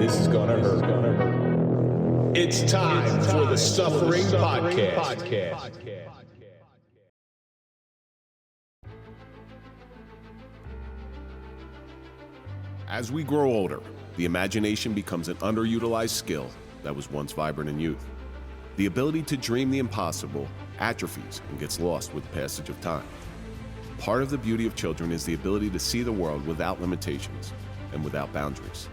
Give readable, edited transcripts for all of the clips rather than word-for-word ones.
this is gonna hurt. It's time for the Suffering Podcast. As we grow older, the imagination becomes an underutilized skill that was once vibrant in youth. The ability to dream the impossible atrophies and gets lost with the passage of time. Part of the beauty of children is the ability to see the world without limitations and without boundaries.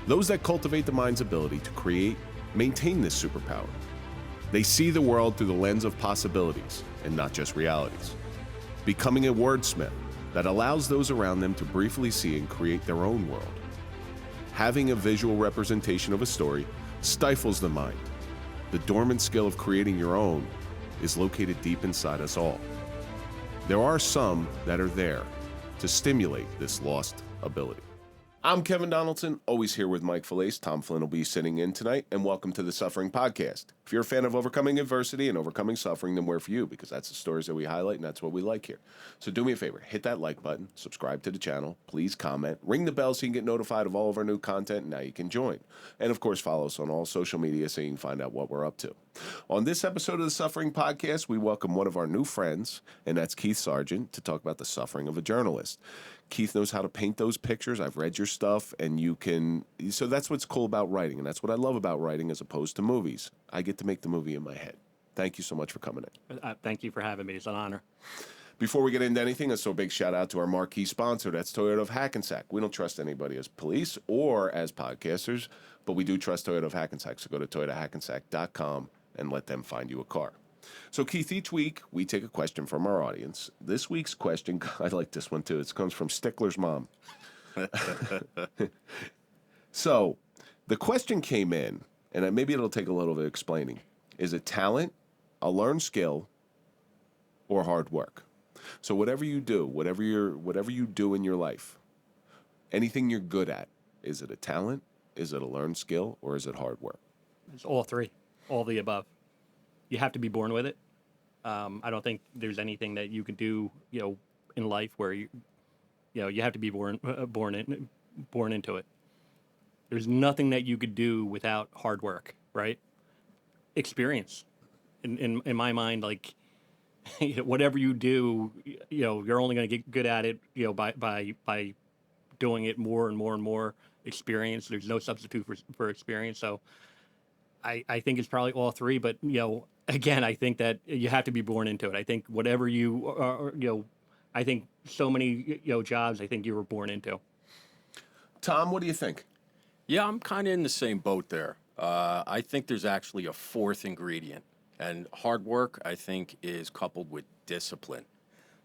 Those that cultivate the mind's ability to create maintain this superpower. They see the world through the lens of possibilities and not just realities, becoming a wordsmith that allows those around them to briefly see and create their own world. Having a visual representation of a story stifles the mind. The dormant skill of creating your own is located deep inside us all. There are some that are there to stimulate this lost ability. I'm Kevin Donaldson, always here with Mike Falaise. Tom Flynn will be sitting in tonight, and welcome to the Suffering Podcast. If you're a fan of overcoming adversity and overcoming suffering, then we're for you, because that's the stories that we highlight, and that's what we like here. So do me a favor, hit that like button, subscribe to the channel, please comment, ring the bell so you can get notified of all of our new content, and now you can join. And of course, follow us on all social media so you can find out what we're up to. On this episode of the Suffering Podcast, we welcome one of our new friends, and that's Keith Sargeant, to talk about the suffering of a journalist. Keith knows how to paint those pictures. I've read your stuff, and you can... So that's what's cool about writing, and that's what I love about writing as opposed to movies. I get to make the movie in my head. Thank you so much for coming in. Thank you for having me. It's an honor. Before we get into anything, a so big shout out to our marquee sponsor. That's Toyota of Hackensack. We don't trust anybody as police or as podcasters, but we do trust Toyota of Hackensack. So go to toyotahackensack.com and let them find you a car. So, Keith, each week we take a question from our audience. This week's question, I like this one too. It comes from Stickler's mom. So, the question came in, and maybe it'll take a little bit of explaining. Is it talent, a learned skill, or hard work? So, whatever you do, whatever you do in your life, anything you're good at, is it a talent, is it a learned skill, or is it hard work? It's all three, all the above. You have to be born with it. I don't think there's anything that you can do, in life where you have to be born into it. There's nothing that you could do without hard work, right? Experience. In my mind, like, whatever you do, you're only going to get good at it, by doing it more and more and more. Experience. There's no substitute for experience. So I think it's probably all three, but again, I think that you have to be born into it. I think whatever you are, I think so many jobs I think you were born into. Tom, what do you think? Yeah, I'm kind of in the same boat there. I think there's actually a fourth ingredient, and hard work, I think, is coupled with discipline.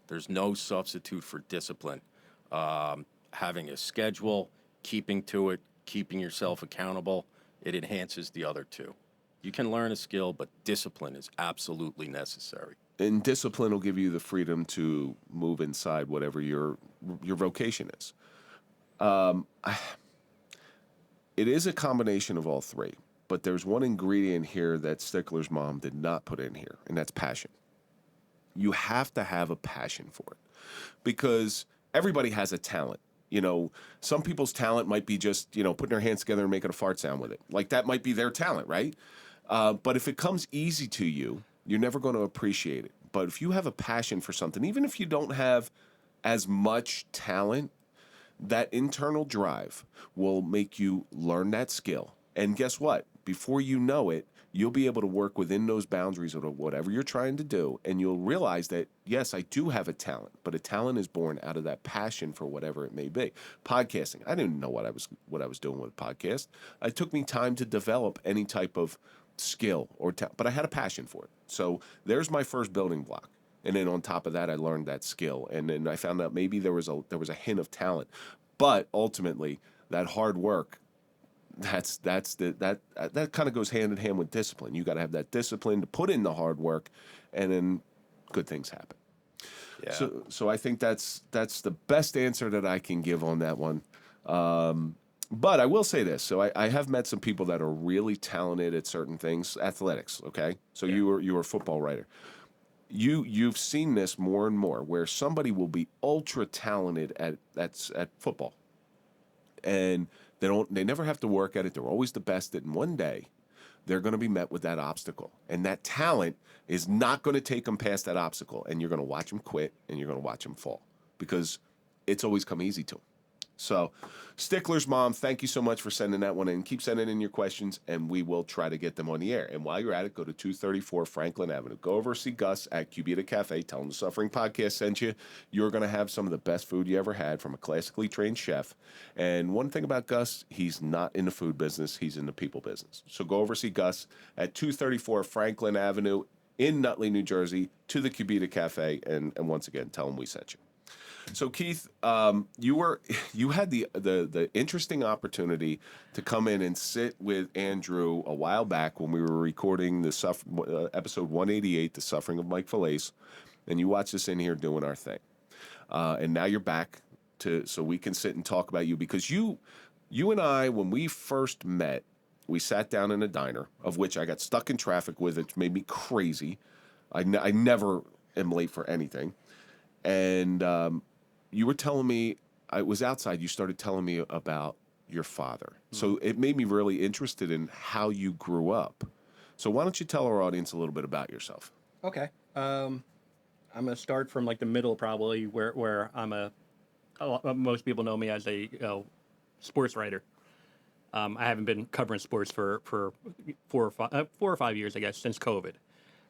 There's no substitute for discipline. Having a schedule, keeping to it, keeping yourself accountable, it enhances the other two. You can learn a skill, but discipline is absolutely necessary. And discipline will give you the freedom to move inside whatever your vocation is. It is a combination of all three, but there's one ingredient here that Stickler's mom did not put in here, and that's passion. You have to have a passion for it, because everybody has a talent. Some people's talent might be just, putting their hands together and making a fart sound with it. Like, that might be their talent, right? But if it comes easy to you, you're never going to appreciate it. But if you have a passion for something, even if you don't have as much talent, that internal drive will make you learn that skill. And guess what? Before you know it, you'll be able to work within those boundaries of whatever you're trying to do, and you'll realize that, yes, I do have a talent, but a talent is born out of that passion for whatever it may be. Podcasting, I didn't know what I was doing with a podcast. It took me time to develop any type of skill or talent, but I had a passion for it. So there's my first building block. And then on top of that, I learned that skill, and then I found out maybe there was a hint of talent, but ultimately that hard work. That kind of goes hand in hand with discipline. You got to have that discipline to put in the hard work, and then good things happen. Yeah. So I think that's the best answer that I can give on that one. But I will say this. So I have met some people that are really talented at certain things, athletics. Okay, so yeah. You were a football writer. You've seen this more and more, where somebody will be ultra talented at football, and They never have to work at it. They're always the best at it. And one day, they're going to be met with that obstacle. And that talent is not going to take them past that obstacle. And you're going to watch them quit and you're going to watch them fall because it's always come easy to them. So, Stickler's mom, thank you so much for sending that one in. Keep sending in your questions, and we will try to get them on the air. And while you're at it, go to 234 Franklin Avenue. Go over see Gus at Cubita Cafe. Tell him the Suffering Podcast sent you. You're going to have some of the best food you ever had from a classically trained chef. And one thing about Gus, he's not in the food business. He's in the people business. So go over see Gus at 234 Franklin Avenue in Nutley, New Jersey, to the Cubita Cafe. And once again, tell him we sent you. So Keith, you had the interesting opportunity to come in and sit with Andrew a while back when we were recording the episode 188, The Suffering of Mike Falaise, and you watched us in here doing our thing. And now you're back so we can sit and talk about you because you and I, when we first met, we sat down in a diner, of which I got stuck in traffic with. It made me crazy. I never am late for anything. And you were telling me, I was outside, you started telling me about your father. So it made me really interested in how you grew up. So why don't you tell our audience a little bit about yourself? Okay. I'm gonna start from like the middle, probably where most people know me as a sports writer. I haven't been covering sports for 4 or 5 years, I guess, since COVID.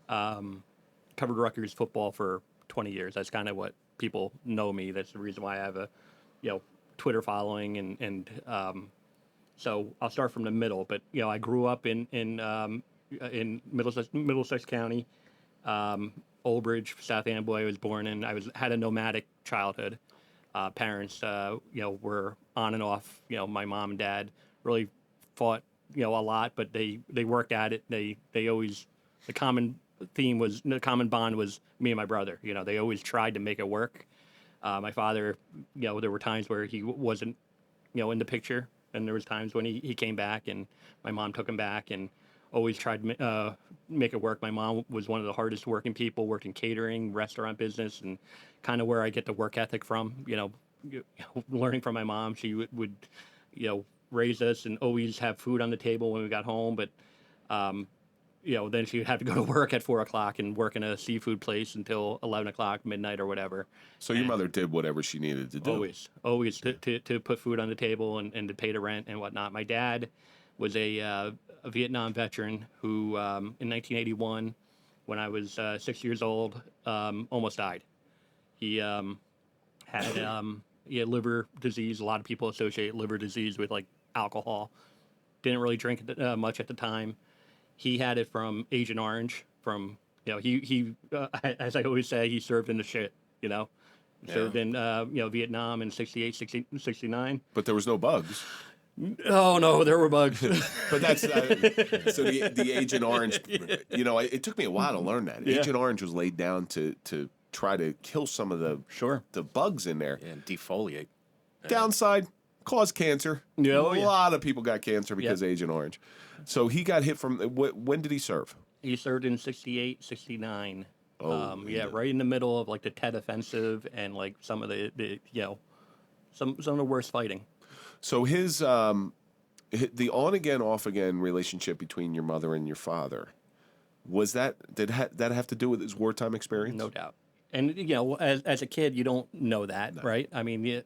Covered Rutgers football for 20 years. That's kind of what people know me. That's the reason why I have a, Twitter following, and so I'll start from the middle. But I grew up in Middlesex County, Old Bridge, South Amboy. I was born in. Had a nomadic childhood. Parents, were on and off. My mom and dad really fought, a lot, but they worked at it. They always, the common bond was me and my brother. They always tried to make it work. My father, there were times where he wasn't, in the picture, and there was times when he came back, and my mom took him back, and always tried to make it work. My mom was one of the hardest working people, worked in catering, restaurant business, and kind of where I get the work ethic from. Learning from my mom, she would raise us and always have food on the table when we got home, but then she would have to go to work at 4 o'clock and work in a seafood place until 11 o'clock, midnight or whatever. So your mother did whatever she needed to do. Always to put food on the table and to pay the rent and whatnot. My dad was a Vietnam veteran who, in 1981, when I was 6 years old, almost died. He had liver disease. A lot of people associate liver disease with like alcohol. Didn't really drink much at the time. He had it from Agent Orange. He as I always say, he served in the shit. Served in Vietnam in 68, 69. But there was no bugs. Oh no, there were bugs. But that's so the Agent Orange. It took me a while to learn that. Yeah. Agent Orange was laid down to try to kill some of the bugs in there. And defoliate. Downside, cause cancer. A lot of people got cancer because of Agent Orange. So he got hit from. When did he serve? He served in 68, 69. Oh, right in the middle of like the Tet Offensive and like some of the some of the worst fighting. So his the on again off again relationship between your mother and your father, did that have to do with his wartime experience? No doubt. And as a kid, you don't know that, right? I mean,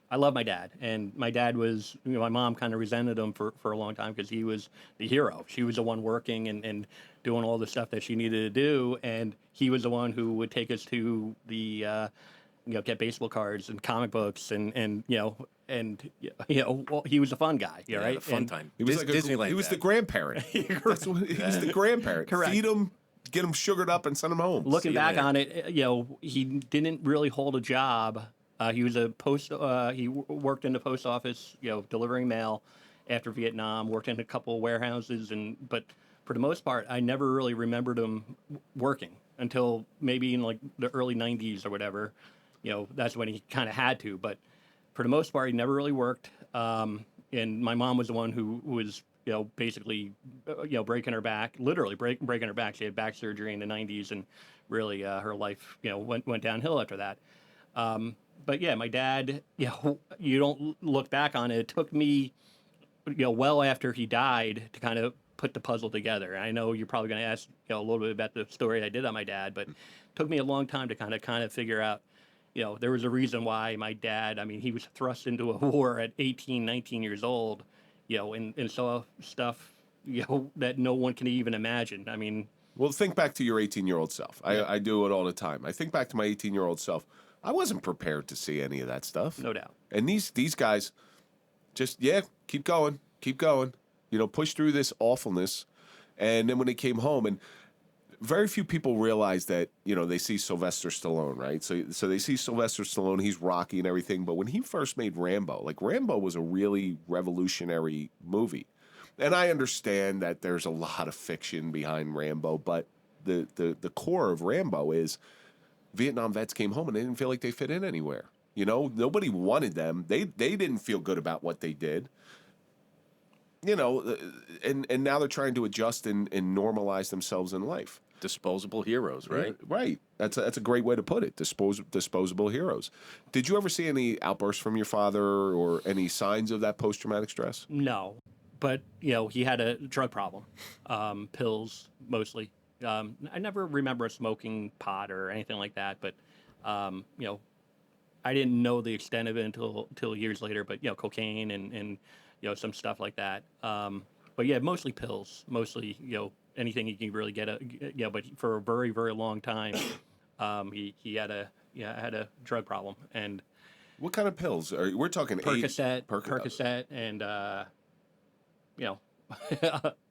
I love my dad, and my dad was, my mom kind of resented him for a long time because he was the hero. She was the one working and doing all the stuff that she needed to do, and he was the one who would take us to the, get baseball cards and comic books, and he was a fun guy, right? The fun time. He was Disneyland. He was the grandparent. He was the grandparent. Correct. Feed him, get him sugared up, and send him home. Looking back on it, he didn't really hold a job. He was he worked in the post office, delivering mail after Vietnam, worked in a couple of warehouses, but for the most part, I never really remembered him working until maybe in like the early 90s or whatever. That's when he kind of had to, but for the most part, he never really worked. And my mom was the one who was, basically, breaking her back, literally breaking her back. She had back surgery in the 90s, and really her life, went downhill after that. But yeah, my dad, you don't look back on it. It took me, well after he died to kind of put the puzzle together. I know you're probably going to ask, a little bit about the story I did on my dad, but it took me a long time to kind of figure out, there was a reason why my dad, I mean, he was thrust into a war at 18, 19 years old, and saw stuff, that no one can even imagine. I mean, Well, think back to your 18-year-old self. I do it all the time. I think back to my 18-year-old self. I wasn't prepared to see any of that stuff. no doubt. And these guys just, keep going, push through this awfulness. And then when they came home, and very few people realize that, they see Sylvester Stallone, right? So they see Sylvester Stallone, he's Rocky and everything. But when he first made Rambo, like Rambo was a really revolutionary movie. And I understand that there's a lot of fiction behind Rambo, but the core of Rambo is Vietnam vets came home and they didn't feel like they fit in anywhere. Nobody wanted them. They didn't feel good about what they did. And now they're trying to adjust and normalize themselves in life. Disposable heroes, right? Right. That's a great way to put it. Disposable heroes. Did you ever see any outbursts from your father or any signs of that post-traumatic stress? No, but he had a drug problem, pills mostly. I never remember smoking pot or anything like that, but I didn't know the extent of it until years later. But cocaine and some stuff like that. But yeah, mostly pills, mostly anything you can really get. But for a very, very long time, he had a drug problem. And What kind of pills? We're talking Percocet, and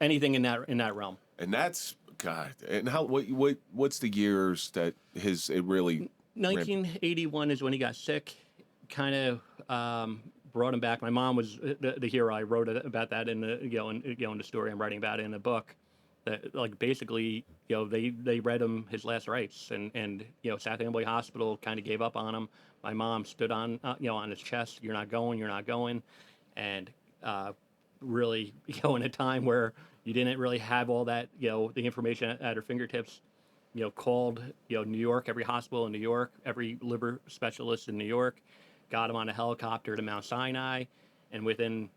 anything in that realm. And that's God. And what's the years that it really 1981 is when he got sick. Kind of brought him back. My mom was the hero. I wrote about that in the in the story I'm writing about it in the book. That basically they read him his last rites, and South Amboy Hospital kind of gave up on him. My mom stood on on his chest. You're not going, and really in a time where you didn't really have all that the information at her fingertips. Called New York, every hospital in New York, every liver specialist in New York, got him on a helicopter to Mount Sinai, and within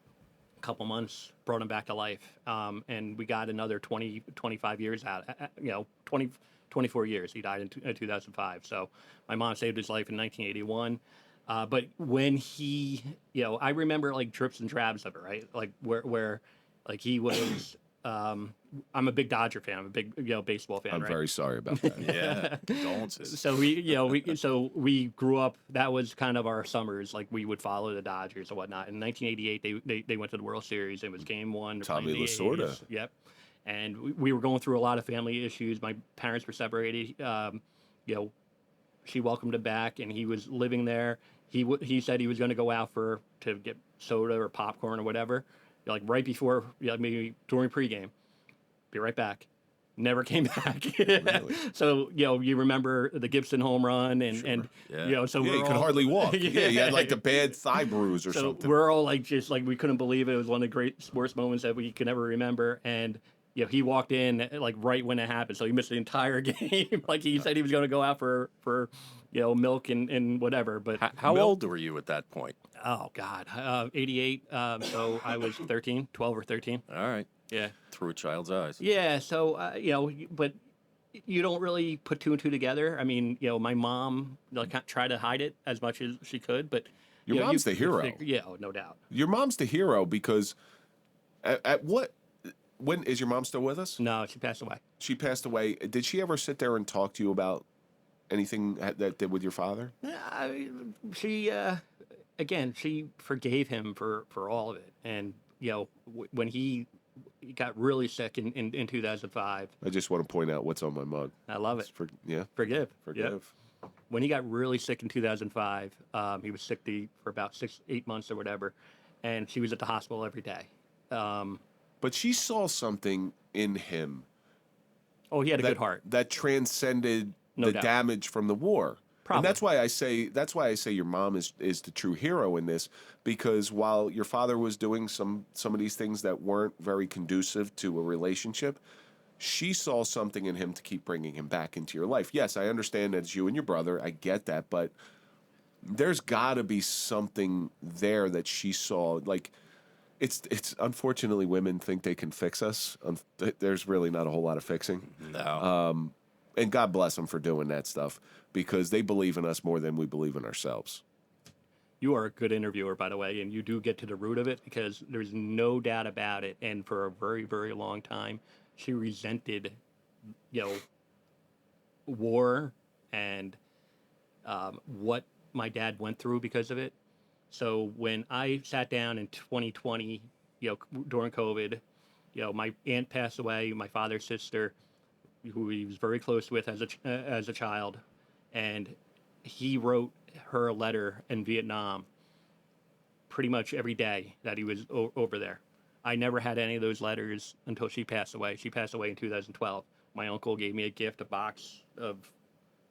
a couple months brought him back to life. And we got another 25 years out, 24 years. He died in 2005. So my mom saved his life in 1981. But when he, I remember like drips and drabs of it, right? Like where like he was. I'm a big Dodger fan. I'm a big baseball fan. I'm right? very sorry about that. Yeah, condolences. So we grew up. That was kind of our summers. Like we would follow the Dodgers and whatnot. In 1988, they went to the World Series. It was Game 1. Tommy Lasorda. Yep. And we were going through a lot of family issues. My parents were separated. She welcomed him back, and he was living there. He said he was going to go out to get soda or popcorn or whatever. Like right before, maybe during pregame, be right back. Never came back. Really? So you remember the Gibson home run, and Sure. and Yeah. so Yeah, we're he could all, hardly walk. Yeah. Yeah, he had like a bad thigh bruise or so something. we're all like just like we couldn't believe it. It was one of the great sports moments that we could never remember. And he walked in like right when it happened, so he missed the entire game. Like he said he was going to go out for milk and whatever. But How old were you at that point? oh God, 88. So I was 12 or 13. All right. Yeah. Through a child's eyes. Yeah, so but you don't really put two and two together. I mean, my mom tried to hide it as much as she could, but Your mom's the hero. Yeah, no doubt. Your mom's the hero because when is your mom still with us? No, she passed away. She passed away. Did she ever sit there and talk to you about anything that did with your father? She again, she forgave him for all of it, and when he got really sick in 2005. I just want to point out what's on my mug. I love it. Forgive. Yep. When he got really sick in 2005, he was sick for about 6-8 months or whatever, and she was at the hospital every day. But she saw something in him. Oh, he had a good heart. That transcended No the doubt. damage from the war. Probably. And that's why I say your mom is the true hero in this, because while your father was doing some of these things that weren't very conducive to a relationship, she saw something in him to keep bringing him back into your life. Yes, I understand that it's you and your brother. I get that, but there's got to be something there that she saw. Like, it's unfortunately women think they can fix us. There's really not a whole lot of fixing. No. And God bless them for doing that stuff because they believe in us more than we believe in ourselves. You are a good interviewer, by the way, and you do get to the root of it because there's no doubt about it. And for a very, very long time, she resented, war and what my dad went through because of it. So when I sat down in 2020, during COVID, my aunt passed away, my father's sister, who he was very close with as a child, and he wrote her a letter in Vietnam pretty much every day that he was over there. I never had any of those letters until she passed away. She passed away in 2012. My uncle gave me a gift, a box of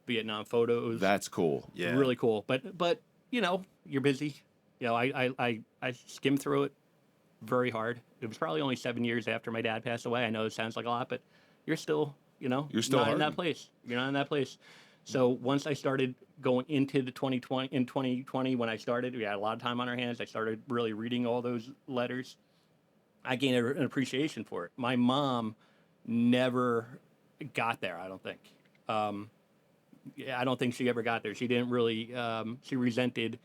Vietnam photos. That's cool. Yeah. Really cool. But you're busy. I skimmed through it very hard. It was probably only 7 years after my dad passed away. I know it sounds like a lot, but you're still, You're still not in hurting. that place. You're not in that place. So once I started going into the 2020, when I started, we had a lot of time on our hands. I started really reading all those letters. I gained an appreciation for it. My mom never got there, I don't think. I don't think she ever got there. She didn't really, she resented,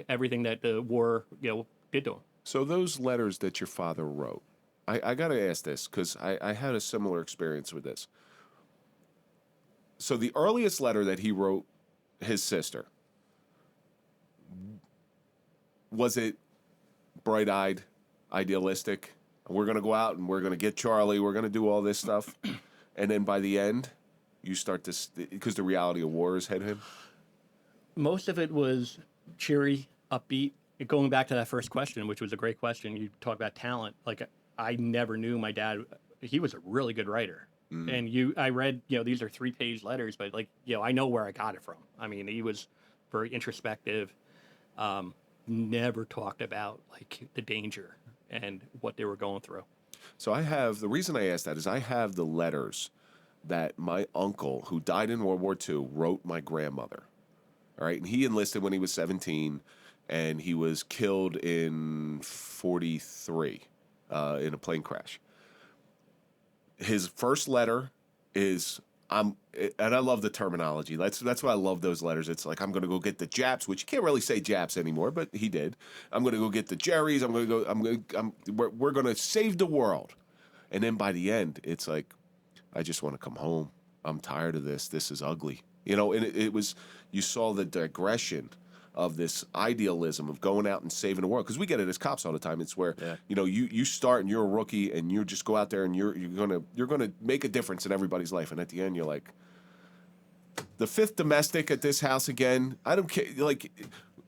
everything that the war, did to him. So those letters that your father wrote, I got to ask this because I had a similar experience with this. So the earliest letter that he wrote his sister, was it bright-eyed, idealistic? We're going to go out and we're going to get Charlie. We're going to do all this stuff. And then by the end, you start to, because the reality of war has hit him. Most of it was cheery, upbeat. Going back to that first question, which was a great question, you talk about talent. Like, I never knew my dad. He was a really good writer. And I read, these are 3-page letters, but I know where I got it from. I mean, he was very introspective. Never talked about the danger and what they were going through. So the reason I asked that is I have the letters that my uncle, who died in World War II, wrote my grandmother. All right. And he enlisted when he was 17 and he was killed in 43 in a plane crash. His first letter is, and I love the terminology. That's why I love those letters. It's like, I'm going to go get the Japs, which you can't really say Japs anymore, but he did. I'm going to go get the Jerrys. We're going to save the world. And then by the end, it's like, I just want to come home. I'm tired of this. This is ugly. And it was, you saw the digression of this idealism of going out and saving the world. Because we get it as cops all the time. It's where, you start and you're a rookie and you just go out there and you're gonna make a difference in everybody's life. And at the end, you're like, the fifth domestic at this house again. I don't care. Like,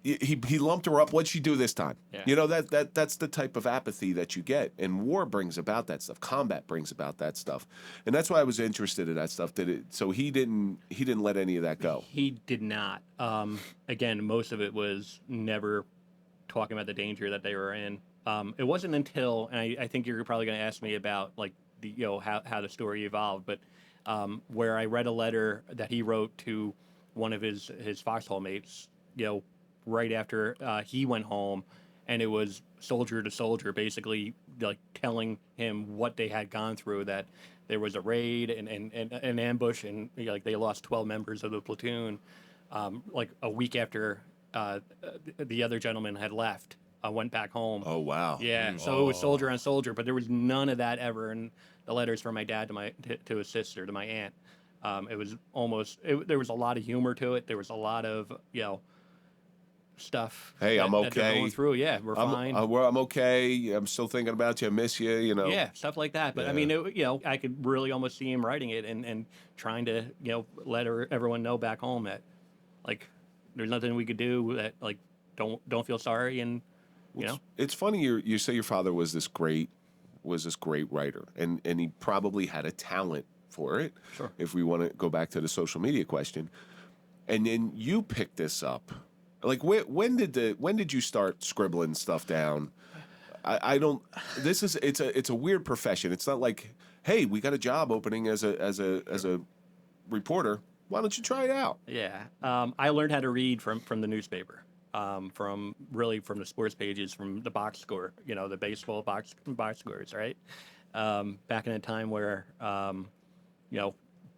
he lumped her up. What'd she do this time? Yeah. That's the type of apathy that you get. And war brings about that stuff. Combat brings about that stuff. And that's why I was interested in that stuff. So he didn't let any of that go. He did not. Again, most of it was never talking about the danger that they were in. It wasn't until, and I think you're probably going to ask me about how the story evolved, but where I read a letter that he wrote to one of his foxhole mates, right after he went home, and it was soldier to soldier, basically telling him what they had gone through, that there was a raid and an ambush, and they lost 12 members of the platoon, a week after the other gentleman had left, went back home. Oh, wow. Yeah, so it was soldier on soldier, but there was none of that ever in the letters from my dad to his sister, to my aunt. It was there was a lot of humor to it. There was a lot of, stuff. Hey, I'm that they're okay. going through. Yeah, we're fine. I'm okay. I'm still thinking about you. I miss you. Yeah, stuff like that. But I mean, I could really almost see him writing it and trying to, let everyone know back home that, there's nothing we could do. That don't feel sorry, and It's funny you say your father was this great writer, and he probably had a talent for it. Sure. If we want to go back to the social media question, and then you picked this up. When did you start scribbling stuff down? I don't. It's a weird profession. It's not like, hey, we got a job opening as a reporter. Why don't you try it out? Yeah. I learned how to read from the newspaper, from the sports pages, from the box score, the baseball box scores, right? Back in a time where,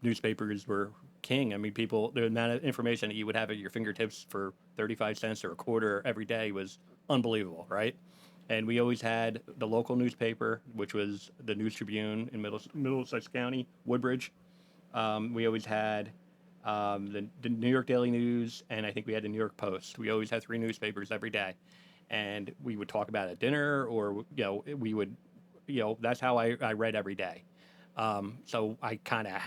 newspapers were king. I mean, the amount of information that you would have at your fingertips for 35 cents or a quarter every day was unbelievable, right? And we always had the local newspaper, which was the News Tribune in Middlesex County, Woodbridge. We always had the New York Daily News, and I think we had the New York Post. We always had 3 newspapers every day, and we would talk about it at dinner, or we would, that's how I read every day. So I kind of,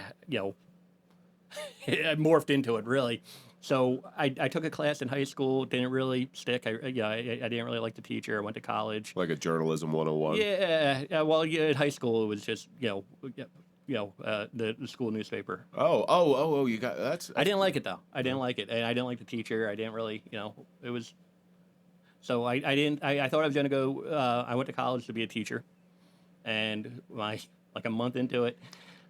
I morphed into it really. So I took a class in high school, didn't really stick. I didn't really like the teacher. I went to college. Like a journalism 101. Yeah, well, in high school it was just the school newspaper. Oh, you got that's. I didn't like it though. I didn't like it, and I didn't like the teacher. I didn't really, it was. So I didn't. I thought I was gonna go. I went to college to be a teacher, and like a month into it,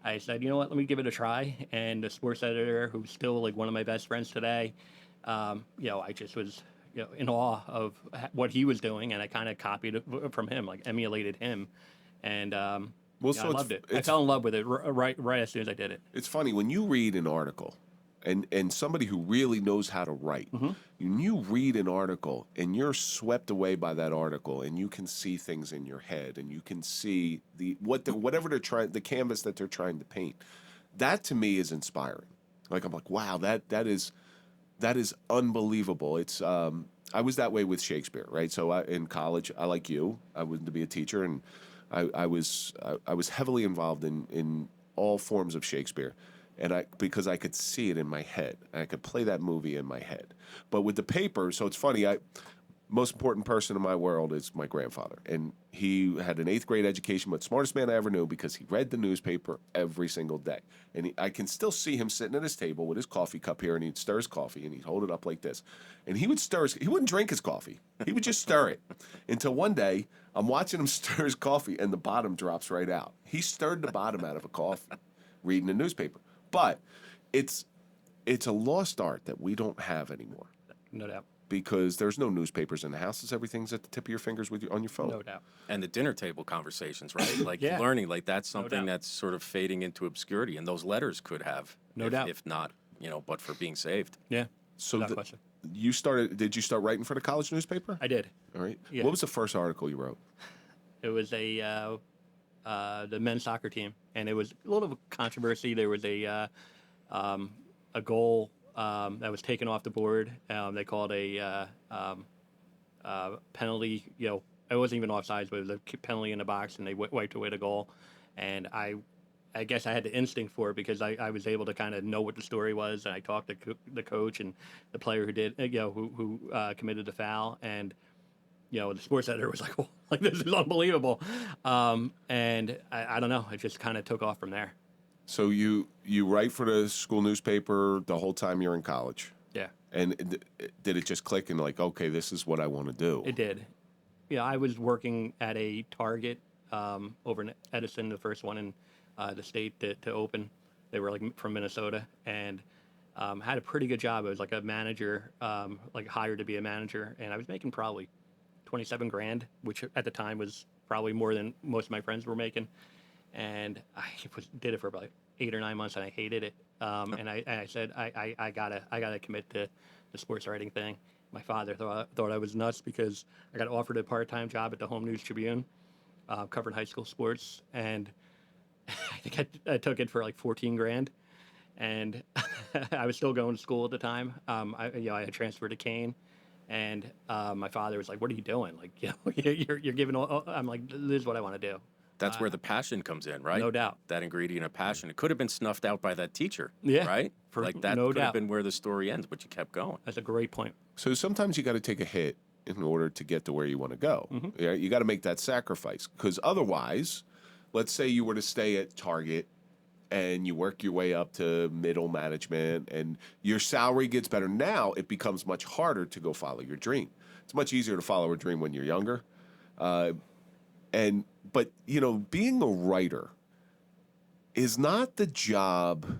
I said, you know what, let me give it a try. And the sports editor, who's still like one of my best friends today, I just was in awe of what he was doing, and I kind of copied it from him, like emulated him, and. Well, I loved it. I fell in love with it right as soon as I did it. It's funny when you read an article, and somebody who really knows how to write, when you read an article and you're swept away by that article, and you can see things in your head, and you can see whatever they're trying, the canvas that they're trying to paint. That to me is inspiring. Like I'm like, wow, that is unbelievable. It's I was that way with Shakespeare, right? So in college, I like you, I wanted to be a teacher, and I was heavily involved in all forms of Shakespeare, and because I could see it in my head, and I could play that movie in my head. But with the paper, so it's funny. Most important person in my world is my grandfather, and he had an 8th grade education, but smartest man I ever knew because he read the newspaper every single day. And I can still see him sitting at his table with his coffee cup here, and he'd stir his coffee, and he'd hold it up like this, and he wouldn't drink his coffee, he would just stir it until one day I'm watching him stir his coffee, and the bottom drops right out. He stirred the bottom out of a coffee, reading the newspaper. But it's a lost art that we don't have anymore. No doubt. Because there's no newspapers in the houses. Everything's at the tip of your fingers on your phone. No doubt. And the dinner table conversations, right? Like Yeah. learning, like that's something doubt. that's sort of fading into obscurity, and those letters could have, No if, doubt. if not, but for being saved. Yeah. So Without question. did you start writing for the college newspaper? I did. All right. Yeah. What was the first article you wrote? It was the men's soccer team, and it was a little of a controversy. There was a goal that was taken off the board. They called a penalty. It wasn't even offsides, but it was a penalty in the box, and they wiped away the goal. And I guess I had the instinct for it because I was able to kind of know what the story was, and I talked to the coach and the player who did, who committed the foul, and the sports editor was like, "Well, like this is unbelievable," and I don't know, it just kind of took off from there. So you write for the school newspaper the whole time you're in college, Yeah, and did it just click and like, okay, this is what I want to do? it did. I was working at a Target over in Edison, the first one in the state to open. They were like from Minnesota, and had a pretty good job. I was like a manager, like hired to be a manager, and I was making probably 27 grand, which at the time was probably more than most of my friends were making. And I did it for about 8 or 9 months, and I hated it. And I said, I gotta commit to the sports writing thing. My father thought I was nuts because I got offered a part-time job at the Home News Tribune, covering high school sports, and I think I took it for like 14 grand. And I was still going to school at the time. I had transferred to Kane. And my father was like, "What are you doing? Like, you're giving all." I'm like, "This is what I want to do." That's where the passion comes in, right? No doubt. That ingredient of passion. It could have been snuffed out by that teacher, Yeah, right? Like that could have doubt. been where the story ends, but you kept going. That's a great point. So sometimes you got to take a hit in order to get to where you want to go. Yeah, you got to make that sacrifice, because otherwise, let's say you were to stay at Target and you work your way up to middle management and your salary gets better. Now it becomes much harder to go follow your dream. It's much easier to follow a dream when you're younger. But being a writer is not the job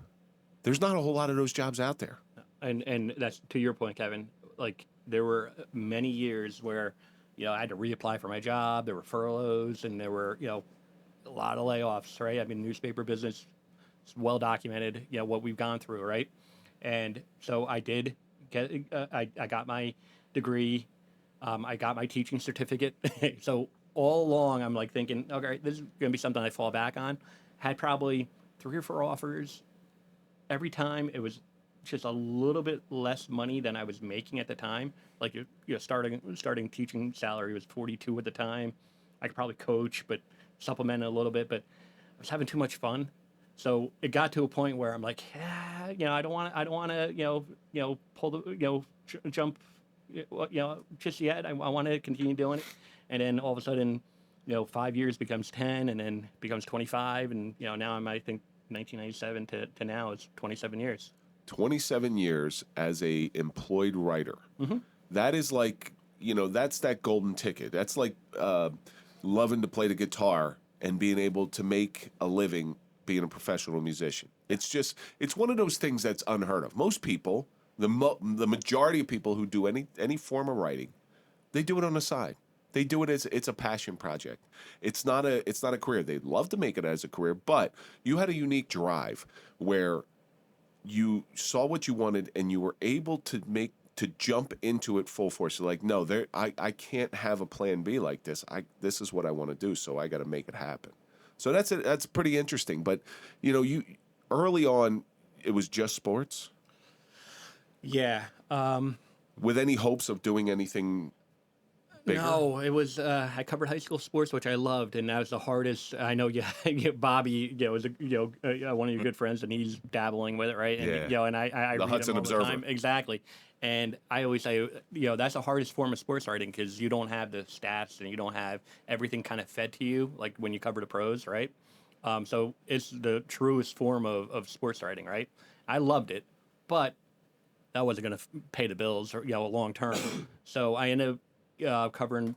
There's not a whole lot of those jobs out there. And that's to your point, Kevin. Like there were many years where, I had to reapply for my job. There were furloughs, and there were, a lot of layoffs. Right. I mean, newspaper business is well documented. What we've gone through. Right. And so I did get. I got my degree. I got my teaching certificate. So all along, I'm like thinking, okay, this is going to be something I fall back on. Had probably 3 or 4 offers. Every time it was just a little bit less money than I was making at the time. Like starting teaching salary was 42 at the time. I could probably coach, but supplement it a little bit. But I was having too much fun, so it got to a point where I'm like, I don't want to, pull the, jump, just yet. I want to continue doing it, and then all of a sudden, 5 years becomes 10, and then becomes 25, and now I think 1997 to now is 27 years. 27 years as a employed writer. Mm-hmm. That is like, that's that golden ticket. That's like loving to play the guitar and being able to make a living being a professional musician. It's one of those things that's unheard of. Most people, the majority of people who do any form of writing, they do it on the side. They do it as it's a passion project. It's not a career. They'd love to make it as a career, but you had a unique drive where you saw what you wanted and you were able to jump into it full force. You're like, no, I can't have a plan B like this. This is what I want to do, so I got to make it happen. So that's pretty interesting. But you early on, it was just sports. Yeah. With any hopes of doing anything bigger? No, it was. I covered high school sports, which I loved, and that was the hardest. I know, Bobby, was one of your good friends, and he's dabbling with it, right? And, yeah. And I the read Hudson him all Observer. the time. Exactly. And I always say, that's the hardest form of sports writing because you don't have the stats and you don't have everything kind of fed to you like when you cover the pros, right? So it's the truest form of sports writing, right? I loved it, but that wasn't going to pay the bills, or long term. So I ended up covering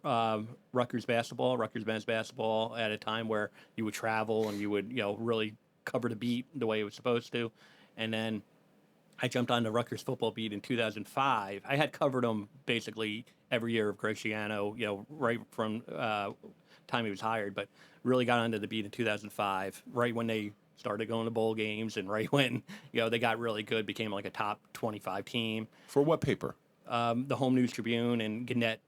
Rutgers men's basketball at a time where you would travel and you would really cover the beat the way it was supposed to, and then I jumped on the Rutgers football beat in 2005. I had covered them basically every year of Greg Schiano, right from time he was hired, but really got onto the beat in 2005, right when they started going to bowl games and right when, they got really good, became like a top 25 team. For what paper? The Home News Tribune and Gannett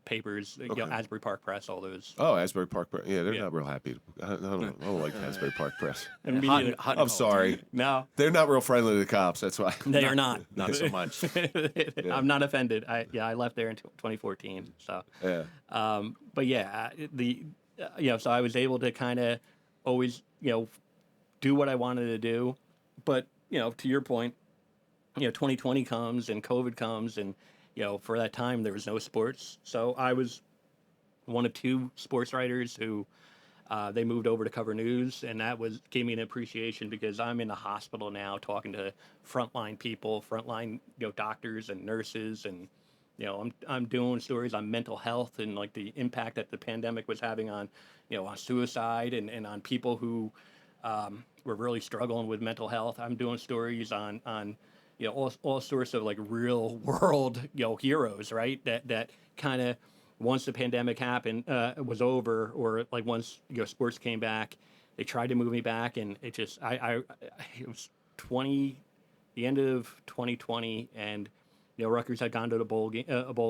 papers, Asbury Park Press, all those. Oh, Asbury Park Press. Yeah, they're not real happy. I don't like Asbury Park Press. I'm sorry. No. They're not real friendly to the cops, that's why. They are not. Not so much. I'm not offended. I left there in 2014. So. Yeah. But yeah, so I was able to kind of always, do what I wanted to do. But, to your point, 2020 comes and COVID comes and, for that time there was no sports. So I was one of 2 sports writers who they moved over to cover news, and that gave me an appreciation because I'm in the hospital now talking to frontline people, doctors and nurses, and I'm doing stories on mental health and like the impact that the pandemic was having on on suicide and on people who were really struggling with mental health. I'm doing stories on all sorts of like real world heroes, right? That kind of once the pandemic happened was over, or like once sports came back, they tried to move me back, and it just it was the end of 2020, and Rutgers had gone to a bowl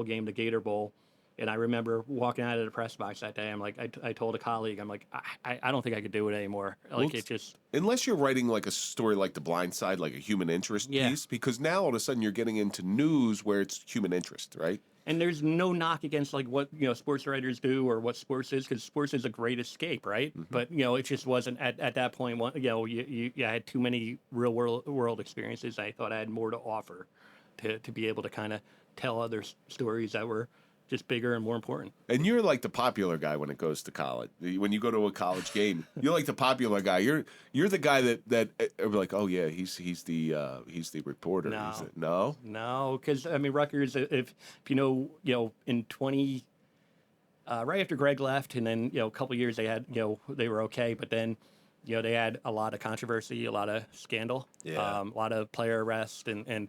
game, the Gator Bowl. And I remember walking out of the press box that day. I'm like, I told a colleague, I'm like, I don't think I could do it anymore. Like, it just. Unless you're writing like a story like The Blind Side, like a human interest piece, because now all of a sudden you're getting into news where it's human interest, right? And there's no knock against like what sports writers do or what sports is, because sports is a great escape, right? Mm-hmm. But it just wasn't at that point. I had too many real world experiences. I thought I had more to offer to be able to kind of tell other stories that were just bigger and more important. And you're like the popular guy when it goes to college. When you go to a college game, you're like the popular guy. You're the guy that are like, oh yeah, he's the reporter. No, because I mean Rutgers. If in 20, right after Greg left, and then a couple years they had they were okay, but then they had a lot of controversy, a lot of scandal, Yeah. a lot of player arrest, and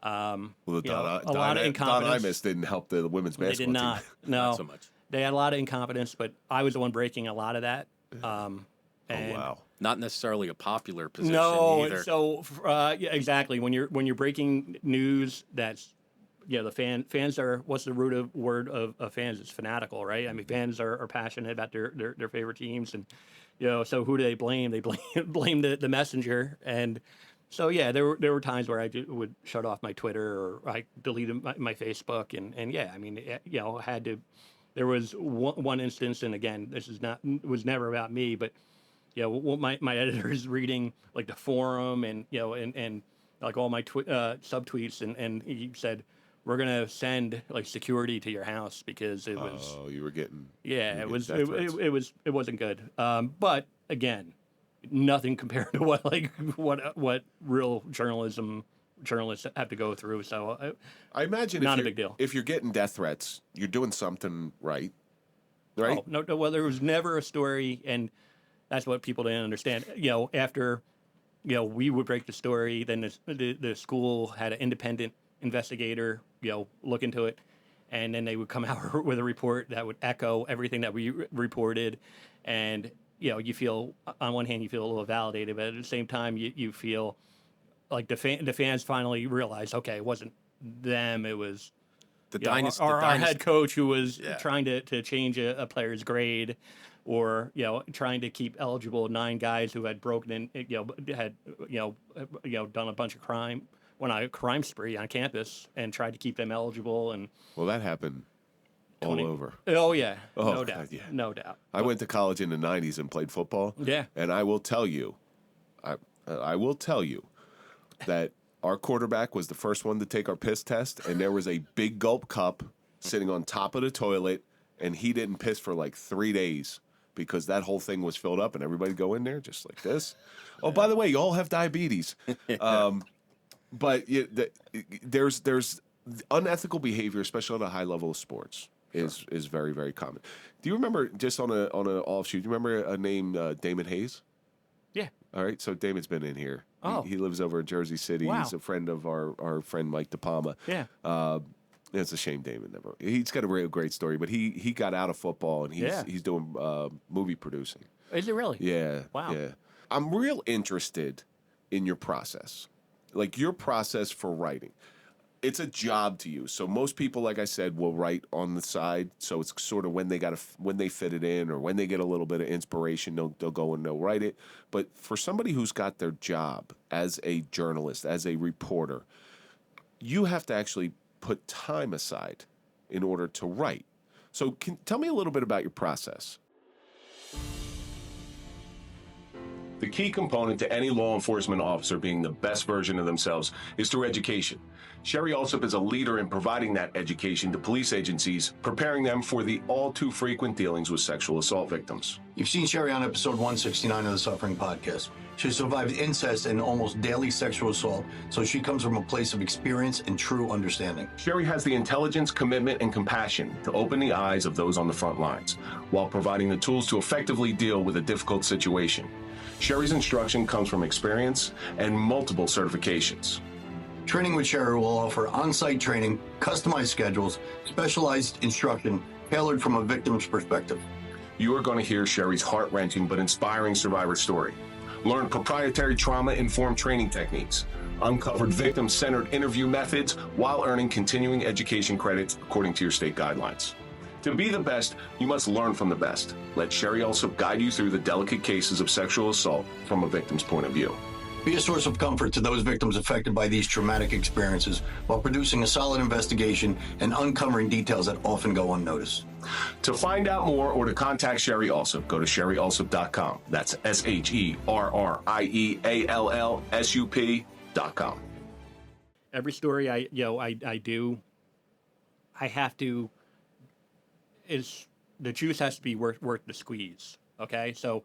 Well, a lot of Don incompetence. Imus didn't help the women's They basketball did not. team. No, Not so much. They had a lot of incompetence, but I was the one breaking a lot of that. Oh, wow. Not necessarily a popular position No, either. so yeah, exactly. When you're breaking news, that's the fans are, what's the word of fans? It's fanatical, right? I mean, fans are passionate about their favorite teams, and so who do they blame? They blame the messenger, and so yeah, there were times where I would shut off my Twitter or I deleted my Facebook, and yeah, I mean, had to. There was one instance, and again, was never about me, but my editor is reading like the forum and and like all my subtweets, and he said, we're gonna send like security to your house because it was Oh, you were getting. yeah, you it were was getting death threats. it wasn't good. But again, nothing compared to what real journalists have to go through. So I imagine not if a big deal. If you're getting death threats, you're doing something right. Right? Oh, no, well, there was never a story, and that's what people didn't understand. After, we would break the story, then the school had an independent investigator, look into it, and then they would come out with a report that would echo everything that we reported, and you feel, on one hand, you feel a little validated, but at the same time, you feel like the fans finally realized, okay, it wasn't them, it was The our dynasty. head coach who was Yeah. trying to change a player's grade, or trying to keep eligible 9 guys who had broken in, had done a bunch of crime, went on a crime spree on campus, and tried to keep them eligible. And Well, that happened all over. oh yeah, Oh, no God, doubt, yeah. no doubt. I went to college in the 90s and played football. Yeah. And I will tell you, I will tell you that our quarterback was the first one to take our piss test, and there was a big gulp cup sitting on top of the toilet, and he didn't piss for like 3 days because that whole thing was filled up, and everybody go in there just like this. Oh, by the way, you all have diabetes. But there's unethical behavior, especially at a high level of sports, is very, very common. Do you remember, just on an offshoot, do you remember a name, Damon Hayes? Yeah. All right, so Damon's been in here. Oh. He lives over in Jersey City. Wow. He's a friend of our friend Mike DePalma. Yeah. It's a shame Damon never. He's got a real great story, but he got out of football and he's doing movie producing. Is it really? Yeah. Wow. Yeah. I'm real interested in your process, like your process for writing. It's a job to you. So most people, like I said, will write on the side. So it's sort of when they fit it in, or when they get a little bit of inspiration, they'll go and they'll write it. But for somebody who's got their job as a journalist, as a reporter, you have to actually put time aside in order to write. So tell me a little bit about your process. The key component to any law enforcement officer being the best version of themselves is through education. Sherrie Allsup is a leader in providing that education to police agencies, preparing them for the all too frequent dealings with sexual assault victims. You've seen Sherrie on episode 169 of the Suffering Podcast. She survived incest and almost daily sexual assault, so she comes from a place of experience and true understanding. Sherrie has the intelligence, commitment, and compassion to open the eyes of those on the front lines, while providing the tools to effectively deal with a difficult situation. Sherrie's instruction comes from experience and multiple certifications. Training with Sherrie will offer on-site training, customized schedules, specialized instruction tailored from a victim's perspective. You are going to hear Sherrie's heart-wrenching but inspiring survivor story. Learn proprietary trauma-informed training techniques, uncovered victim-centered interview methods, while earning continuing education credits according to your state guidelines. To be the best, you must learn from the best. Let Sherrie also guide you through the delicate cases of sexual assault from a victim's point of view. Be a source of comfort to those victims affected by these traumatic experiences while producing a solid investigation and uncovering details that often go unnoticed. To find out more or to contact Sherrie Allsup, go to sherrieallsup.com. That's SherrieAllsup.com. Every story I do, I have to, the juice has to be worth the squeeze. Okay, so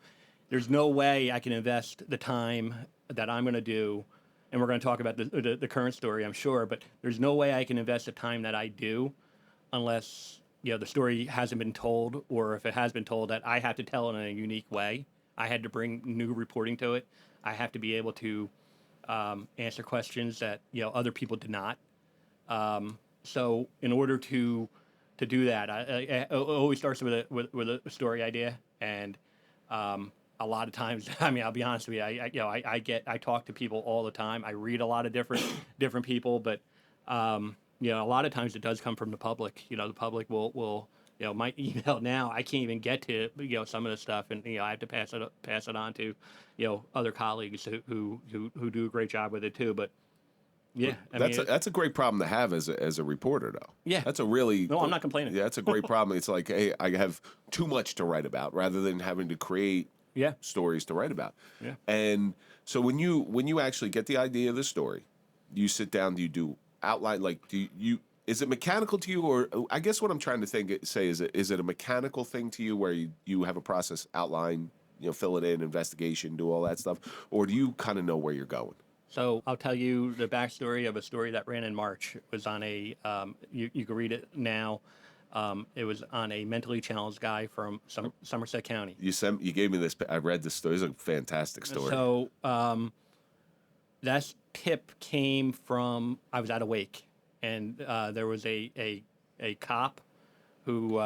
there's no way I can invest the time that I'm going to do, and we're going to talk about the current story, I'm sure, but there's no way I can invest the time that I do unless the story hasn't been told, or if it has been told, that I have to tell it in a unique way. I had to bring new reporting to it. I have to be able to answer questions that other people did not. So in order to do that, it always starts with a story idea, and a lot of times, I mean, I'll be honest with you, I talk to people all the time. I read a lot of different people, but a lot of times it does come from the public. The public will my email now, I can't even get to some of the stuff, and I have to pass it on to other colleagues who do a great job with it too. But yeah, that's a great problem to have as a reporter, though. Yeah, that's a really no, I'm not complaining. Yeah, that's a great problem. It's like, hey, I have too much to write about rather than having to create stories to write about. Yeah. And so when you actually get the idea of the story, you sit down, do you do outline, like is it mechanical to you, or I guess what I'm trying to say is it a mechanical thing to you where you have a process outline, fill it in, investigation, do all that stuff, or do you kind of know where you're going? So I'll tell you the backstory of a story that ran in March. It was on a you can read it now. It was on a mentally challenged guy from Somerset County. You gave me this. I read this story. It's a fantastic story. So that tip came from, I was at a wake, and there was a cop who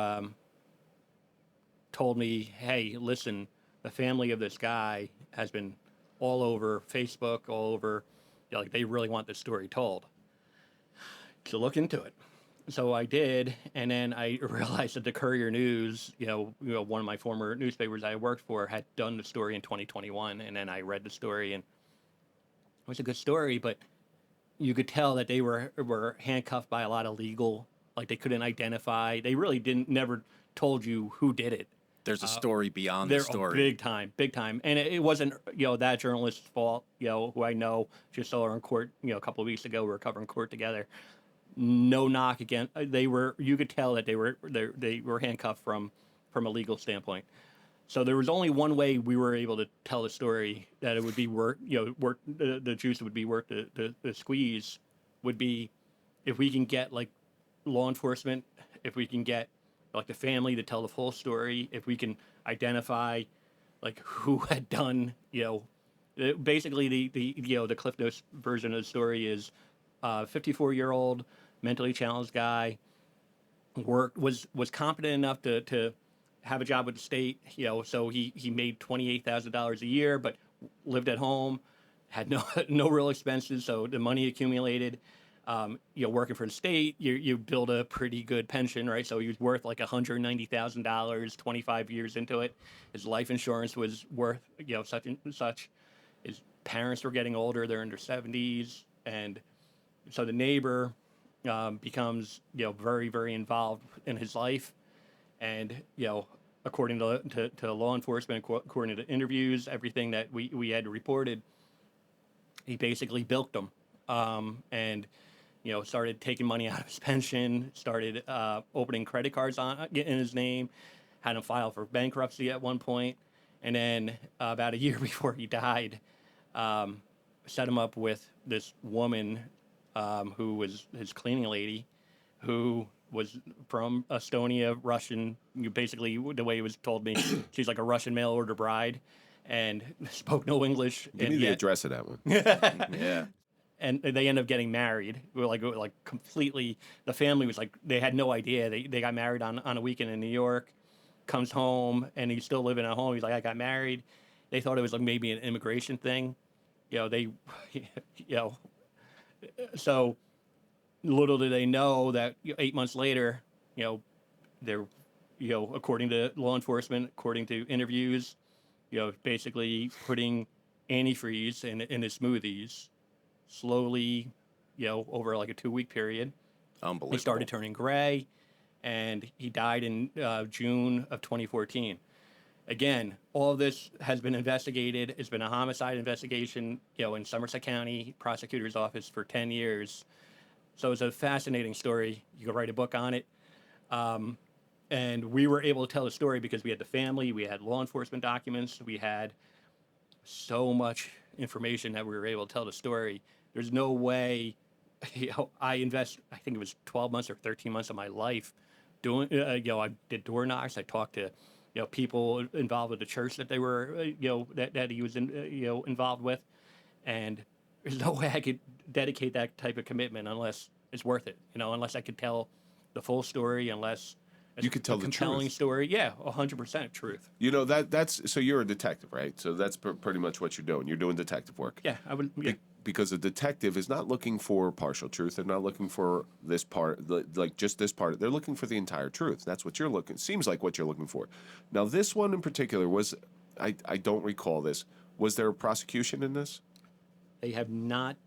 told me, hey, listen, the family of this guy has been all over Facebook, all over, like they really want this story told. So look into it. So I did, and then I realized that the Courier News, one of my former newspapers I worked for, had done the story in 2021, and then I read the story, and it was a good story, but you could tell that they were handcuffed by a lot of legal, like they couldn't identify. They really never told you who did it. There's a story beyond the story. Big time. And it wasn't, that journalist's fault, who I know, just saw her in court, a couple of weeks ago. We were covering court together. No knock again. You could tell that they were handcuffed from a legal standpoint. So there was only one way we were able to tell the story that it would be the juice would be worth the squeeze, would be if we can get like law enforcement, if we can get like the family to tell the full story, if we can identify like who had done, basically the Cliff Notes version of the story is 54-year-old mentally challenged guy, was competent enough to have a job with the state, so he made $28,000 a year, but lived at home, had no real expenses, so the money accumulated. Working for the state, you build a pretty good pension, right? So he was worth like $190,000, 25 years into it. His life insurance was worth, such and such. His parents were getting older; they're in their 70s, and so the neighbor becomes, very, very involved in his life, and according to law enforcement, according to interviews, everything that we had reported, he basically bilked them, and started taking money out of his pension, started opening credit cards in his name, had him file for bankruptcy at one point, and then about a year before he died, set him up with this woman who was his cleaning lady, who was from Estonia, Russian. Basically, the way it was told me, she's like a Russian mail order bride, and spoke no English. Give me the address of that one. Yeah. And they end up getting married. We were like completely. The family was like, they had no idea. They got married on a weekend in New York. Comes home and he's still living at home. He's like, I got married. They thought it was like maybe an immigration thing. So little do they know that 8 months later, they're, according to law enforcement, according to interviews, basically putting antifreeze in his smoothies. Slowly, over like a 2-week period. Unbelievable. He started turning gray, and he died in June of 2014. Again, all of this has been investigated. It's been a homicide investigation, in Somerset County Prosecutor's Office for 10 years. So it's a fascinating story. You could write a book on it. And we were able to tell the story because we had the family, we had law enforcement documents, we had so much information that we were able to tell the story. There's no way, I think it was 12 months or 13 months of my life doing, I did door knocks. I talked to, people involved with the church that they were, that he was involved with, and there's no way I could dedicate that type of commitment unless it's worth it. Unless I could tell the full story, unless it's You could tell a the compelling truth. story. Yeah, 100% truth. That's so you're a detective, right? So that's pretty much what you're doing. You're doing detective work. Yeah, I would. Yeah. Because a detective is not looking for partial truth. They're not looking for this part, like just this part. They're looking for the entire truth. That's what you're looking. Seems like what you're looking for. Now, this one in particular was, I don't recall this. Was there a prosecution in this? They have not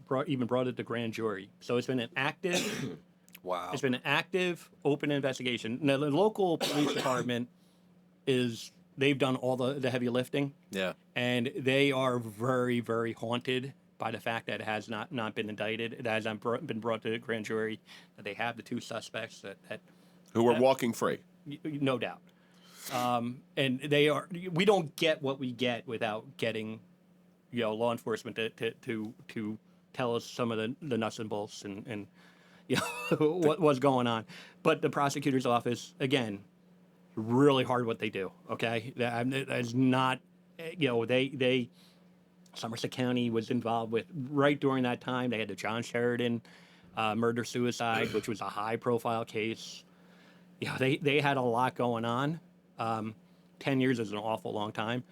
brought it to grand jury. So it's been an active. Wow. It's been an active, open investigation. Now, the local police department they've done all the heavy lifting. Yeah. And they are very, very haunted by the fact that it has not been indicted. It has not been brought to the grand jury. That they have the two suspects that Who were walking free? no doubt. And we don't get what we get without getting, law enforcement to tell us some of the nuts and bolts and what was going on. But the prosecutor's office, again, really hard what they do. Okay, that is not, they Somerset County was involved with right during that time. They had the John Sheridan murder suicide, which was a high profile case. They had a lot going on. 10 years is an awful long time,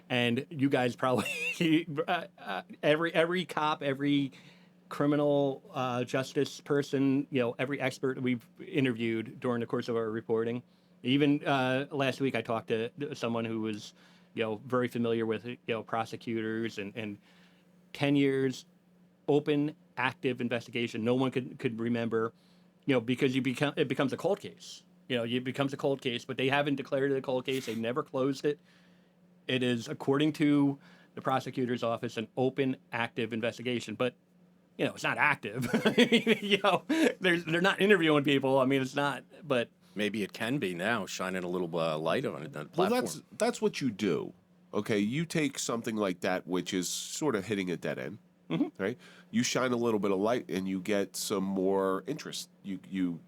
and you guys probably every cop, every criminal justice person, every expert we've interviewed during the course of our reporting. Even last week, I talked to someone who was, very familiar with, prosecutors and 10 years, open, active investigation. No one could remember, because it becomes a cold case. It becomes a cold case, but they haven't declared it a cold case. They never closed it. It is, according to the prosecutor's office, an open, active investigation. But it's not active. They're not interviewing people. I mean, it's not. But Maybe it can be now, shining a little light on it. Well, that's what you do. Okay, you take something like that, which is sort of hitting a dead end, right? You shine a little bit of light, and you get some more interest. You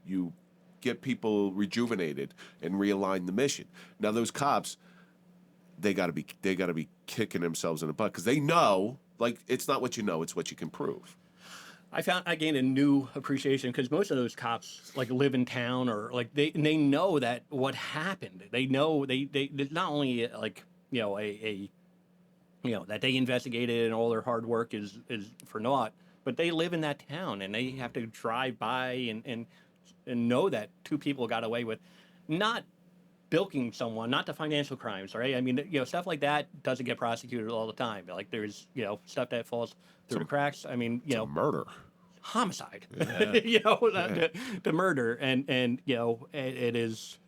get people rejuvenated and realign the mission. Now, those cops, they got to be kicking themselves in the butt because they know, like, it's not what you know, it's what you can prove. I gained a new appreciation because most of those cops live in town or they know that what happened. They know they not only that they investigated and all their hard work is for naught, but they live in that town and they have to drive by and know that two people got away with not bilking someone, not the financial crimes, right? I mean, stuff like that doesn't get prosecuted all the time. There's, stuff that falls through the cracks. I mean, It's a murder. Homicide, Yeah. the murder. And it is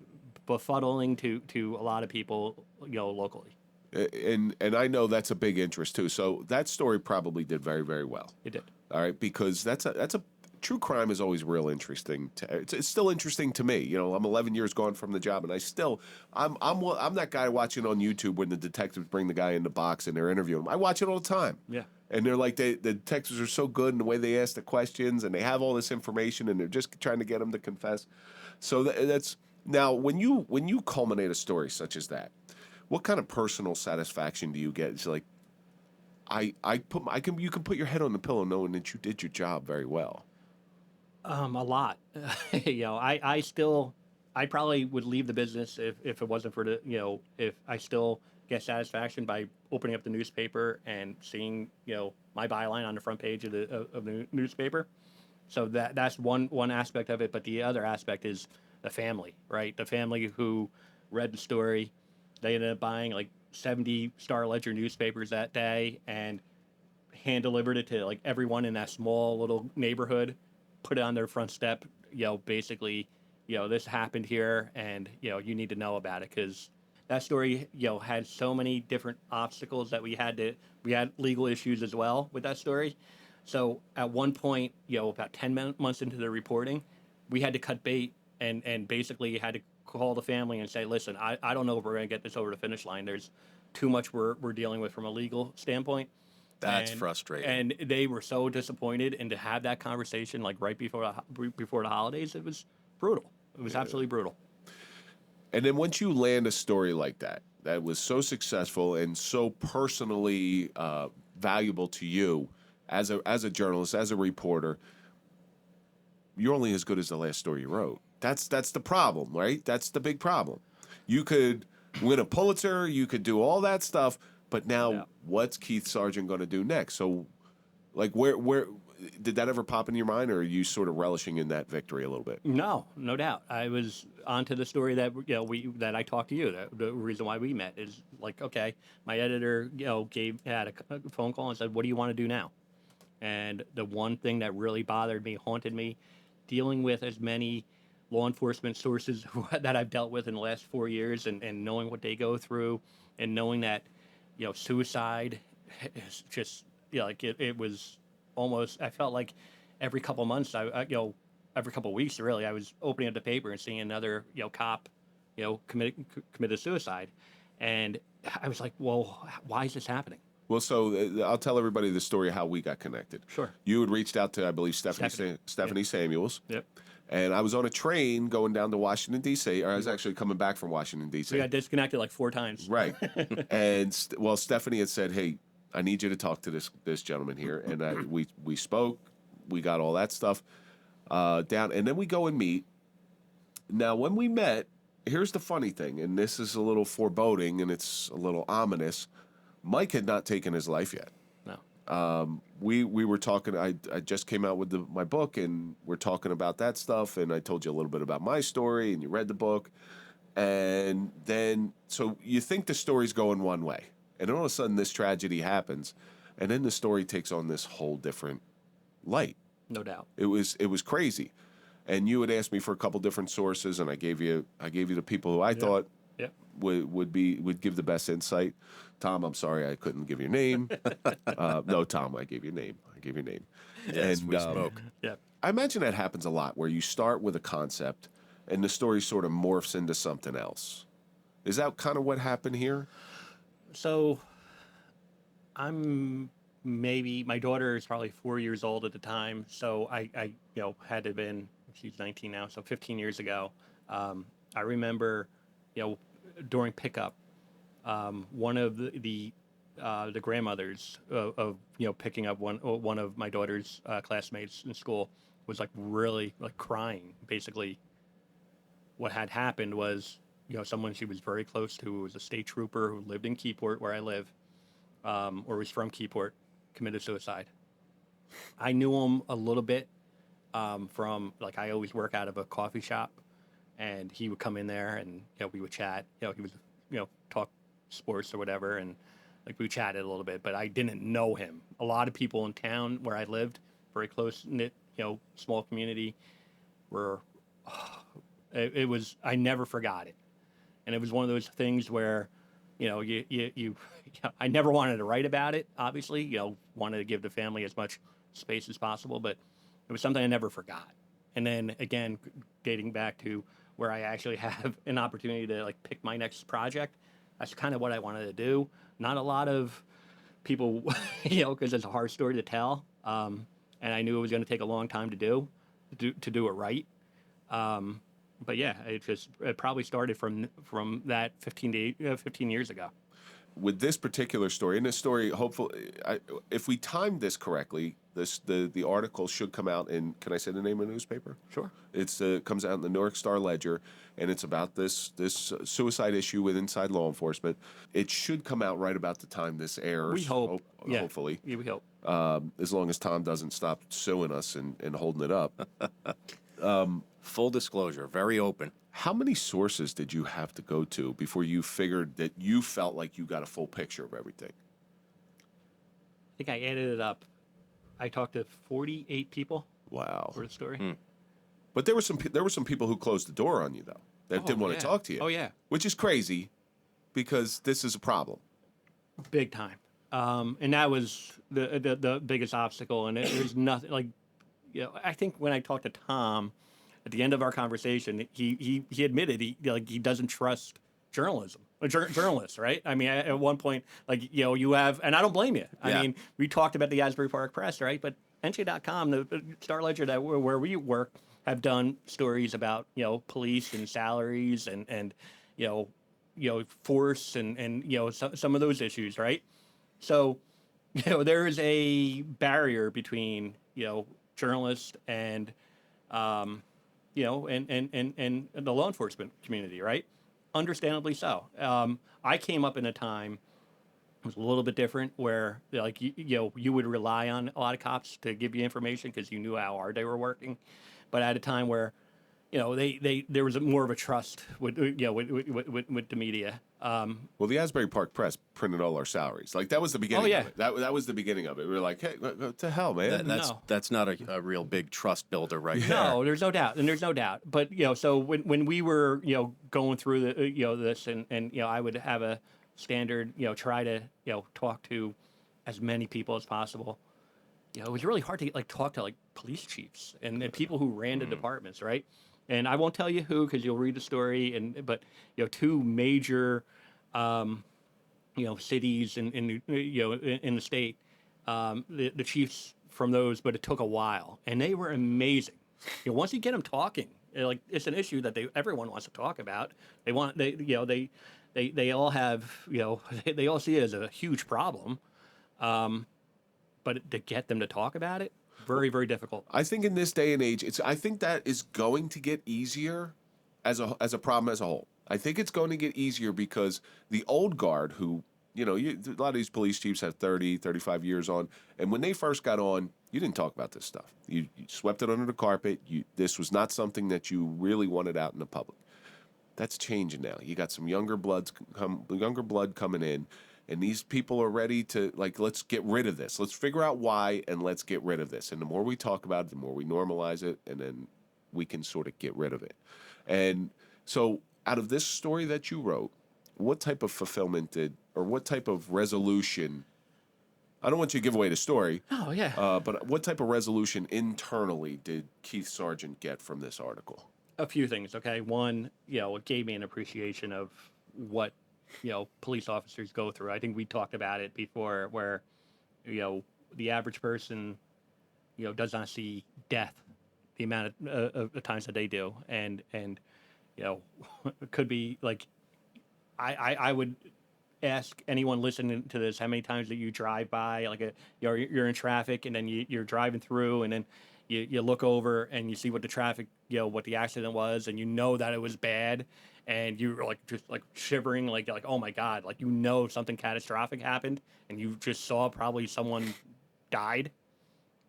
befuddling to a lot of people, locally. And I know that's a big interest too. So that story probably did very, very well. It did. All right, because that's a true crime is always real interesting. It's still interesting to me. I'm 11 years gone from the job, and I'm that guy watching on YouTube when the detectives bring the guy in the box and they're interviewing him. I watch it all the time. Yeah. And they're like, the detectives are so good in the way they ask the questions, and they have all this information, and they're just trying to get him to confess. So that's now when you culminate a story such as that, what kind of personal satisfaction do you get? It's like, you can put your head on the pillow knowing that you did your job very well. A lot. I probably would leave the business if it wasn't for if I still get satisfaction by opening up the newspaper and seeing, my byline on the front page of the newspaper. So that's one aspect of it. But the other aspect is the family, right? The family who read the story, they ended up buying 70 Star Ledger newspapers that day and hand delivered it to everyone in that small little neighborhood, put it on their front step, basically, this happened here and, you need to know about it because that story, had so many different obstacles that we had legal issues as well with that story. So at one point, about 10 months into the reporting, we had to cut bait and basically had to call the family and say, listen, I don't know if we're going to get this over the finish line. There's too much we're dealing with from a legal standpoint. That's frustrating. And they were so disappointed, and to have that conversation right before the holidays, it was brutal. It was absolutely brutal. And then once you land a story like that was so successful and so personally valuable to you as a journalist, as a reporter, you're only as good as the last story you wrote. That's the problem, right? That's the big problem. You could win a Pulitzer, you could do all that stuff, but now what's Keith Sargeant going to do next? So, like, where did that ever pop in your mind, or are you sort of relishing in that victory a little bit? No, no doubt. I was onto the story that that I talked to you. The reason why we met is like, okay, my editor had a phone call and said, "What do you want to do now?" And the one thing that really bothered me, haunted me, dealing with as many law enforcement sources that I've dealt with in the last 4 years, and knowing what they go through, and knowing that suicide is just like it was almost. I felt like every couple of months, every couple of weeks, really, I was opening up the paper and seeing another cop, committed suicide, and I was like, well, why is this happening? Well, so I'll tell everybody the story of how we got connected. Sure. You had reached out to, I believe, Stephanie Samuels. Yep. And I was on a train going down to Washington, D.C., or I was actually coming back from Washington, D.C. We got disconnected like 4 times. Right. And, Stephanie had said, hey, I need you to talk to this gentleman here. And we spoke. We got all that stuff down. And then we go and meet. Now, when we met, here's the funny thing, and this is a little foreboding and it's a little ominous. Mike had not taken his life yet. No. We were talking. I just came out with my book, and we're talking about that stuff. And I told you a little bit about my story, and you read the book. And then, so you think the story's going one way, and then all of a sudden this tragedy happens, and then the story takes on this whole different light. No doubt. It was crazy. And you had asked me for a couple different sources, and I gave you the people who I thought would give the best insight. Tom, I'm sorry I couldn't give your name. No, Tom, I gave your name. Yes, and we spoke. Yeah. I imagine that happens a lot, where you start with a concept, and the story sort of morphs into something else. Is that kind of what happened here? So, my daughter is probably 4 years old at the time. So I had to have been, she's 19 now, so 15 years ago. I remember, during pickup, one of the grandmothers of picking up one of my daughter's classmates in school was like really like crying. Basically, what had happened was someone she was very close to, who was a state trooper who lived in Keyport, where I live, or was from Keyport, committed suicide. I knew him a little bit from, like, I always work out of a coffee shop, and he would come in there and we would chat. He would talk sports or whatever, and like we chatted a little bit, but I didn't know him. A lot of people in town where I lived, very close knit, small community, were it was, I never forgot it. And it was one of those things where I never wanted to write about it, obviously, wanted to give the family as much space as possible, but it was something I never forgot. And then again, dating back to where I actually have an opportunity to like pick my next project, that's kind of what I wanted to do. Not a lot of people, because it's a hard story to tell, and I knew it was going to take a long time to do it right. But yeah, it probably started from that 15 years ago. With this particular story, and this story, hopefully, if we timed this correctly, the article should come out in, can I say the name of the newspaper? Sure. It comes out in the New York Star Ledger, and it's about this suicide issue with inside law enforcement. It should come out right about the time this airs. We hope. Hopefully. Yeah, we hope. As long as Tom doesn't stop suing us and holding it up. Full disclosure, very open. How many sources did you have to go to before you figured that you felt like you got a full picture of everything? I think I added it up. I talked to 48 people. Wow. For the story. But there were some people who closed the door on you, though, that didn't want to talk to you. Oh, yeah. Which is crazy, because this is a problem. Big time. And that was the biggest obstacle. And it was nothing like, I think when I talked to Tom at the end of our conversation, he admitted he doesn't trust journalism, journalists, right? I mean, at one point, like, you have, and I don't blame you. I mean, we talked about the Asbury Park Press, right? But NJ.com, the Star Ledger where we work, have done stories about, police and salaries and force and some of those issues, right? So, there is a barrier between journalists and and the law enforcement community, right? Understandably so. I came up in a time it was a little bit different where like you would rely on a lot of cops to give you information because you knew how hard they were working, but at a time where there was more of a trust with with the media. Well, the Asbury Park Press printed all our salaries. Like that was the beginning. Oh, yeah. Of it. That was the beginning of it. We were like, hey, what the hell, man? That's not a real big trust builder right there. No, there's no doubt, and there's no doubt. But so when we were going through the this and I would have a standard try to talk to as many people as possible. It was really hard to talk to police chiefs and people who ran the departments, right? And I won't tell you who because you'll read the story. But two major cities in the state, the chiefs from those, but it took a while, and they were amazing. Once you get them talking, it's an issue that everyone wants to talk about. They all have they all see it as a huge problem, but to get them to talk about it, very, very difficult. I think in this day and age, I think that is going to get easier as a problem as a whole. I think it's going to get easier because the old guard who, a lot of these police chiefs have 30, 35 years on. And when they first got on, you didn't talk about this stuff. You swept it under the carpet. This was not something that you really wanted out in the public. That's changing now. You got some younger blood coming in. And these people are ready to, let's get rid of this. Let's figure out why, and let's get rid of this. And the more we talk about it, the more we normalize it, and then we can sort of get rid of it. And so out of this story that you wrote, what type of fulfillment or what type of resolution, I don't want you to give away the story. Oh, yeah. But what type of resolution internally did Keith Sargeant get from this article? A few things, okay? One, it gave me an appreciation of what police officers go through. I think we talked about it before where, the average person, does not see death the amount of times that they do. And it could be I would ask anyone listening to this how many times that you drive by, you're in traffic and then you're driving through and then you look over and you see what the traffic, what the accident was, and that it was bad. And you're just shivering, oh my God, something catastrophic happened, and you just saw probably someone died.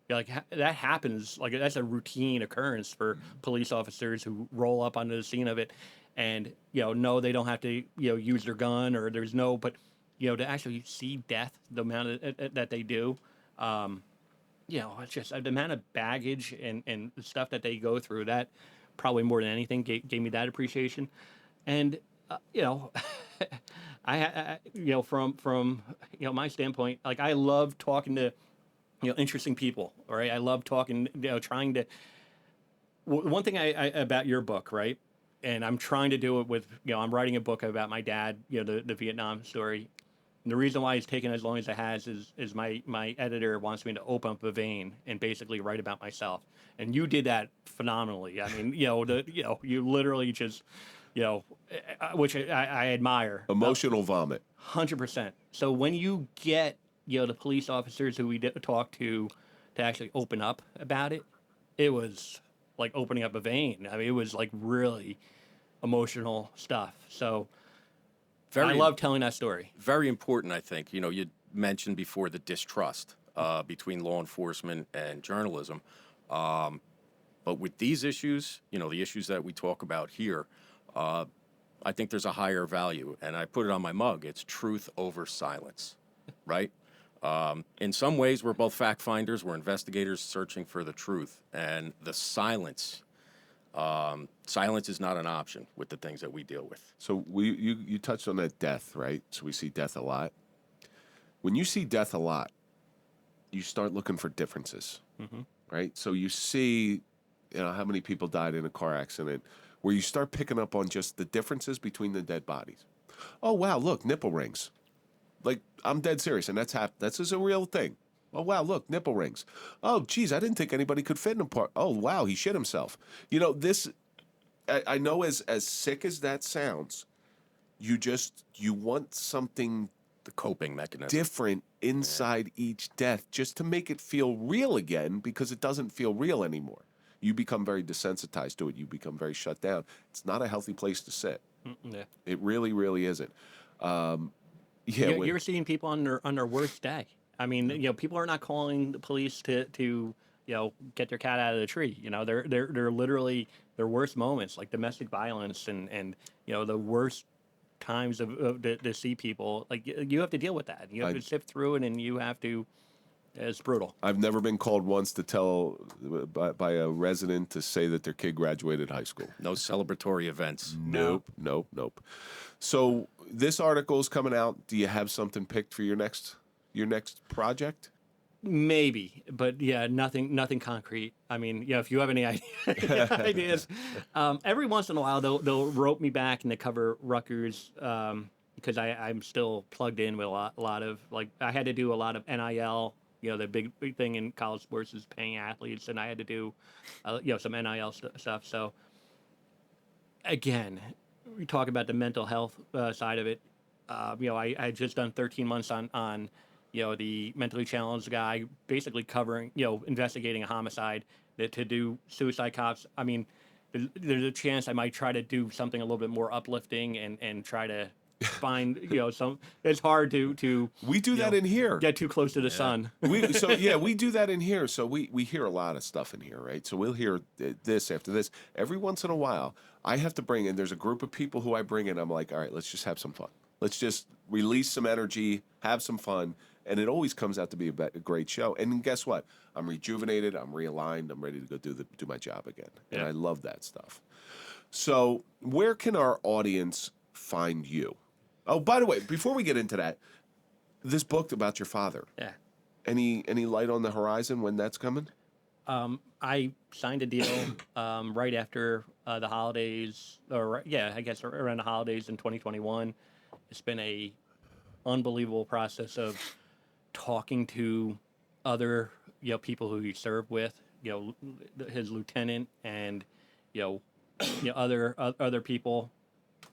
That happens. That's a routine occurrence for police officers who roll up onto the scene of it, and no, they don't have to use their gun or there's no, but to actually see death, the amount that they do, it's just the amount of baggage and the stuff that they go through. That probably more than anything gave me that appreciation. And I from my standpoint, I love talking to interesting people. All right, I love talking. Trying to. One thing I about your book, right, and I'm trying to do it with I'm writing a book about my dad. The Vietnam story. And the reason why it's taken as long as it has is my editor wants me to open up a vein and basically write about myself. And you did that phenomenally. I mean, you literally just. Which I admire. Emotional vomit. 100%. So when you get, the police officers who we talk to actually open up about it, it was like opening up a vein. I mean, it was really emotional stuff. So I love telling that story. Very important, I think. You mentioned before the distrust between law enforcement and journalism. But with these issues, the issues that we talk about here, I think there's a higher value, and I put it on my mug. It's truth over silence, right? In some ways, we're both fact finders. We're investigators searching for the truth, and the silence is not an option with the things that we deal with. So you touched on that death, right? So we see death a lot. When you see death a lot, you start looking for differences, right? So you see, how many people died in a car accident, where you start picking up on just the differences between the dead bodies. Oh, wow, look, nipple rings. I'm dead serious, and that's just a real thing. Oh, wow, look, nipple rings. Oh, geez, I didn't think anybody could fit in a part. Oh, wow, he shit himself. This, I know as sick as that sounds, You want something The coping mechanism. different inside each death just to make it feel real again, because it doesn't feel real anymore. You become very desensitized to it. You become very shut down. It's not a healthy place to sit. Yeah. It really, really isn't. Yeah, You're seeing people on their worst day. I mean, people are not calling the police to get their cat out of the tree. They're literally their worst moments, like domestic violence and the worst times to see people. Like, you have to deal with that. You have to sift through it, and you have to. It's brutal. I've never been called once to tell by a resident to say that their kid graduated high school. No celebratory events. Nope. So this article is coming out. Do you have something picked for your next project? Maybe, but yeah, nothing concrete. I mean, if you have any ideas, every once in a while they'll rope me back and they cover Rutgers, because I'm still plugged in with a lot of, like, I had to do a lot of NIL. The big thing in college sports is paying athletes, and I had to do, some NIL stuff. So again, we talk about the mental health side of it. I had just done 13 months on the mentally challenged guy, basically covering, investigating a homicide, to do suicide cops. I mean, there's a chance I might try to do something a little bit more uplifting and try to find, some. It's hard to. We do that in here. Get too close to the sun. We do that in here. So we hear a lot of stuff in here, right? So we'll hear this after this. Every once in a while, I have to bring in. There's a group of people who I bring in. I'm like, all right, let's just have some fun. Let's just release some energy, have some fun. And it always comes out to be a great show. And guess what? I'm rejuvenated. I'm realigned. I'm ready to go do my job again. And I love that stuff. So where can our audience find you? Oh, by the way, before we get into that, this book about your father. Yeah. Any light on the horizon when that's coming? I signed a deal right after the holidays, I guess around the holidays in 2021. It's been a unbelievable process of talking to other people who he served with, his lieutenant and other people.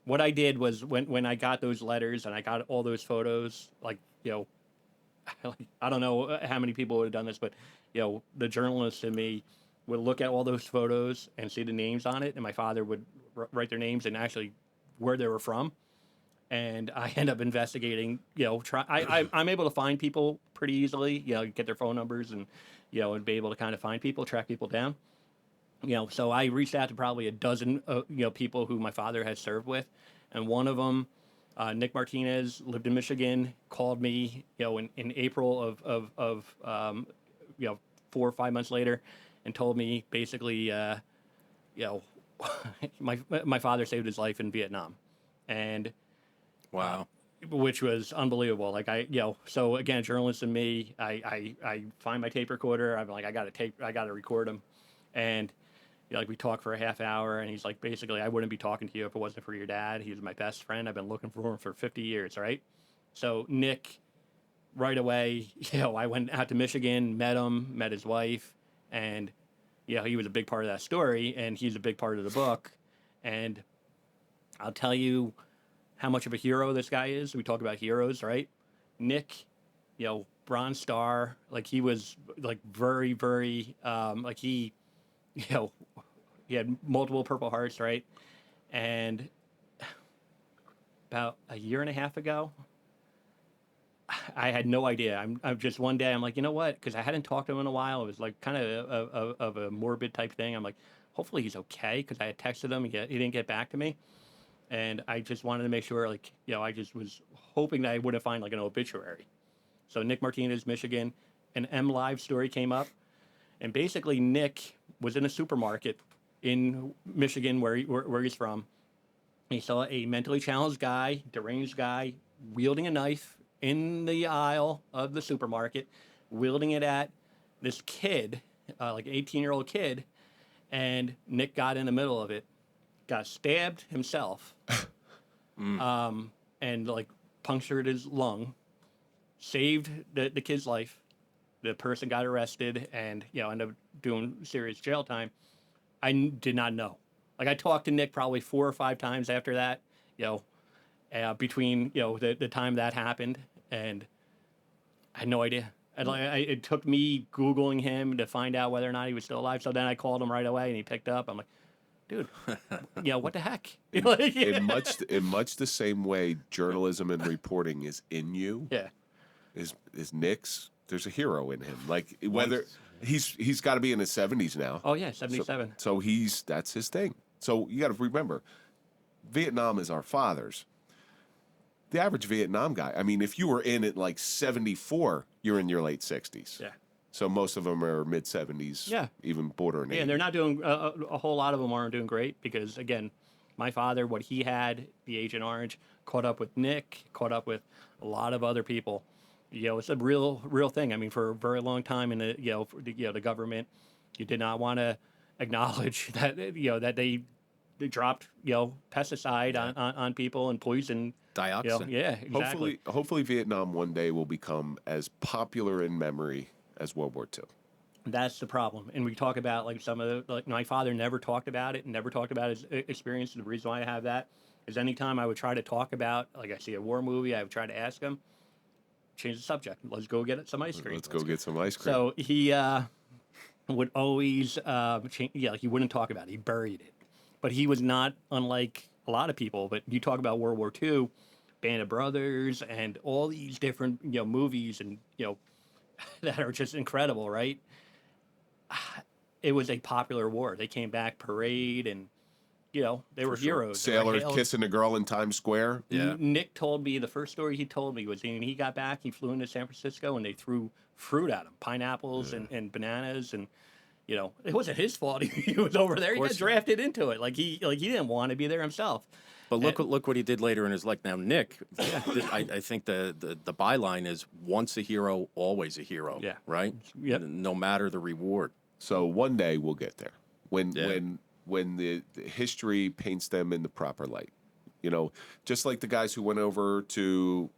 What I did was when I got those letters and I got all those photos, like, I don't know how many people would have done this, but the journalist in me would look at all those photos and see the names on it, and my father would write their names and actually where they were from. And I end up investigating, I'm able to find people pretty easily, get their phone numbers and be able to kind of find people, track people down. So I reached out to probably a dozen, people who my father has served with. And one of them, Nick Martinez, lived in Michigan, called me, in April of 4 or 5 months later, and told me basically, my father saved his life in Vietnam. And wow. Which was unbelievable. Like, so again, a journalist and me, I find my tape recorder. I'm like, I got to record him. And we talk for a half hour, and he's like, basically, I wouldn't be talking to you if it wasn't for your dad. He was my best friend. I've been looking for him for 50 years, right? So Nick, right away, I went out to Michigan, met his wife, and he was a big part of that story, and he's a big part of the book. And I'll tell you how much of a hero this guy is. We talk about heroes, right? Nick, Bronze Star, like, he was like very, very, like, he had multiple Purple Hearts, right? And about a year and a half ago, I had no idea. I'm just one day, I'm like, you know what? Because I hadn't talked to him in a while. It was like kind of a morbid type thing. I'm like, hopefully he's okay, because I had texted him. He didn't get back to me. And I just wanted to make sure, like, I just was hoping that I wouldn't find like an obituary. So Nick Martinez, Michigan, an M Live story came up. And basically Nick was in a supermarket in Michigan where he's from. He saw a mentally challenged guy, deranged guy, wielding a knife in the aisle of the supermarket, wielding it at this kid, like an 18-year-old kid. And Nick got in the middle of it, got stabbed himself, and like punctured his lung, saved the kid's life. The person got arrested and ended up doing serious jail time. I did not know. Like, I talked to Nick probably 4 or 5 times after that, between the time that happened, and I had no idea. And it took me Googling him to find out whether or not he was still alive. So then I called him right away, and he picked up. I'm like, dude, what the heck? In much the same way journalism and reporting is in you. Yeah. Is Nick's? There's a hero in him. Like whether he's got to be in his 70s now. Oh yeah, 77. So that's his thing. So you got to remember, Vietnam is our fathers. The average Vietnam guy. I mean, if you were in at like 74, you're in your late 60s. Yeah. So most of them are mid 70s. Yeah. Even bordering. Yeah, and they're not doing a whole lot of them aren't doing great because again, my father, what he had, the Agent Orange, caught up with Nick, caught up with a lot of other people. It's a real thing. I mean, for a very long time in the government, you did not want to acknowledge that that they dropped pesticide on people and poison. Dioxin. Yeah, exactly. Hopefully Vietnam one day will become as popular in memory as World War II. That's the problem. And we talk about like some of the, like my father never talked about it, never talked about his experience. The reason why I have that is anytime I would try to talk about, like I see a war movie, I would try to ask him, change the subject. Let's go get some ice cream. Let's go get some ice cream. So he would always, he wouldn't talk about it. He buried it. But he was not unlike a lot of people. But you talk about World War II, Band of Brothers, and all these different, movies and, that are just incredible, right? It was a popular war. They came back, parade, and, they were heroes. Sailors kissing a girl in Times Square. Yeah. Nick told me, the first story he told me was when he got back, he flew into San Francisco, and they threw fruit at him, pineapples and bananas, and, it wasn't his fault. He was over there. He got drafted into it. Like he didn't want to be there himself. But look what he did later in his life. Now, Nick, I think the byline is once a hero, always a hero. Yeah. Right? Yep. No matter the reward. So one day we'll get there. When the history paints them in the proper light. Just like the guys who went over to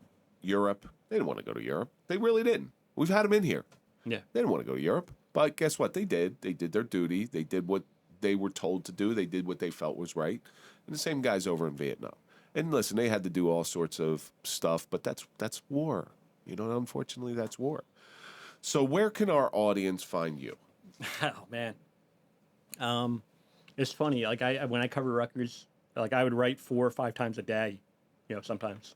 Europe, they didn't want to go to Europe. They really didn't. We've had them in here. Yeah. They didn't want to go to Europe. But guess what? They did. They did their duty. They did what they were told to do. They did what they felt was right. And the same guys over in Vietnam. And listen, they had to do all sorts of stuff, but that's war. Unfortunately, that's war. So where can our audience find you? Oh man, it's funny. Like when I cover Rutgers, like I would write 4 or 5 times a day, sometimes.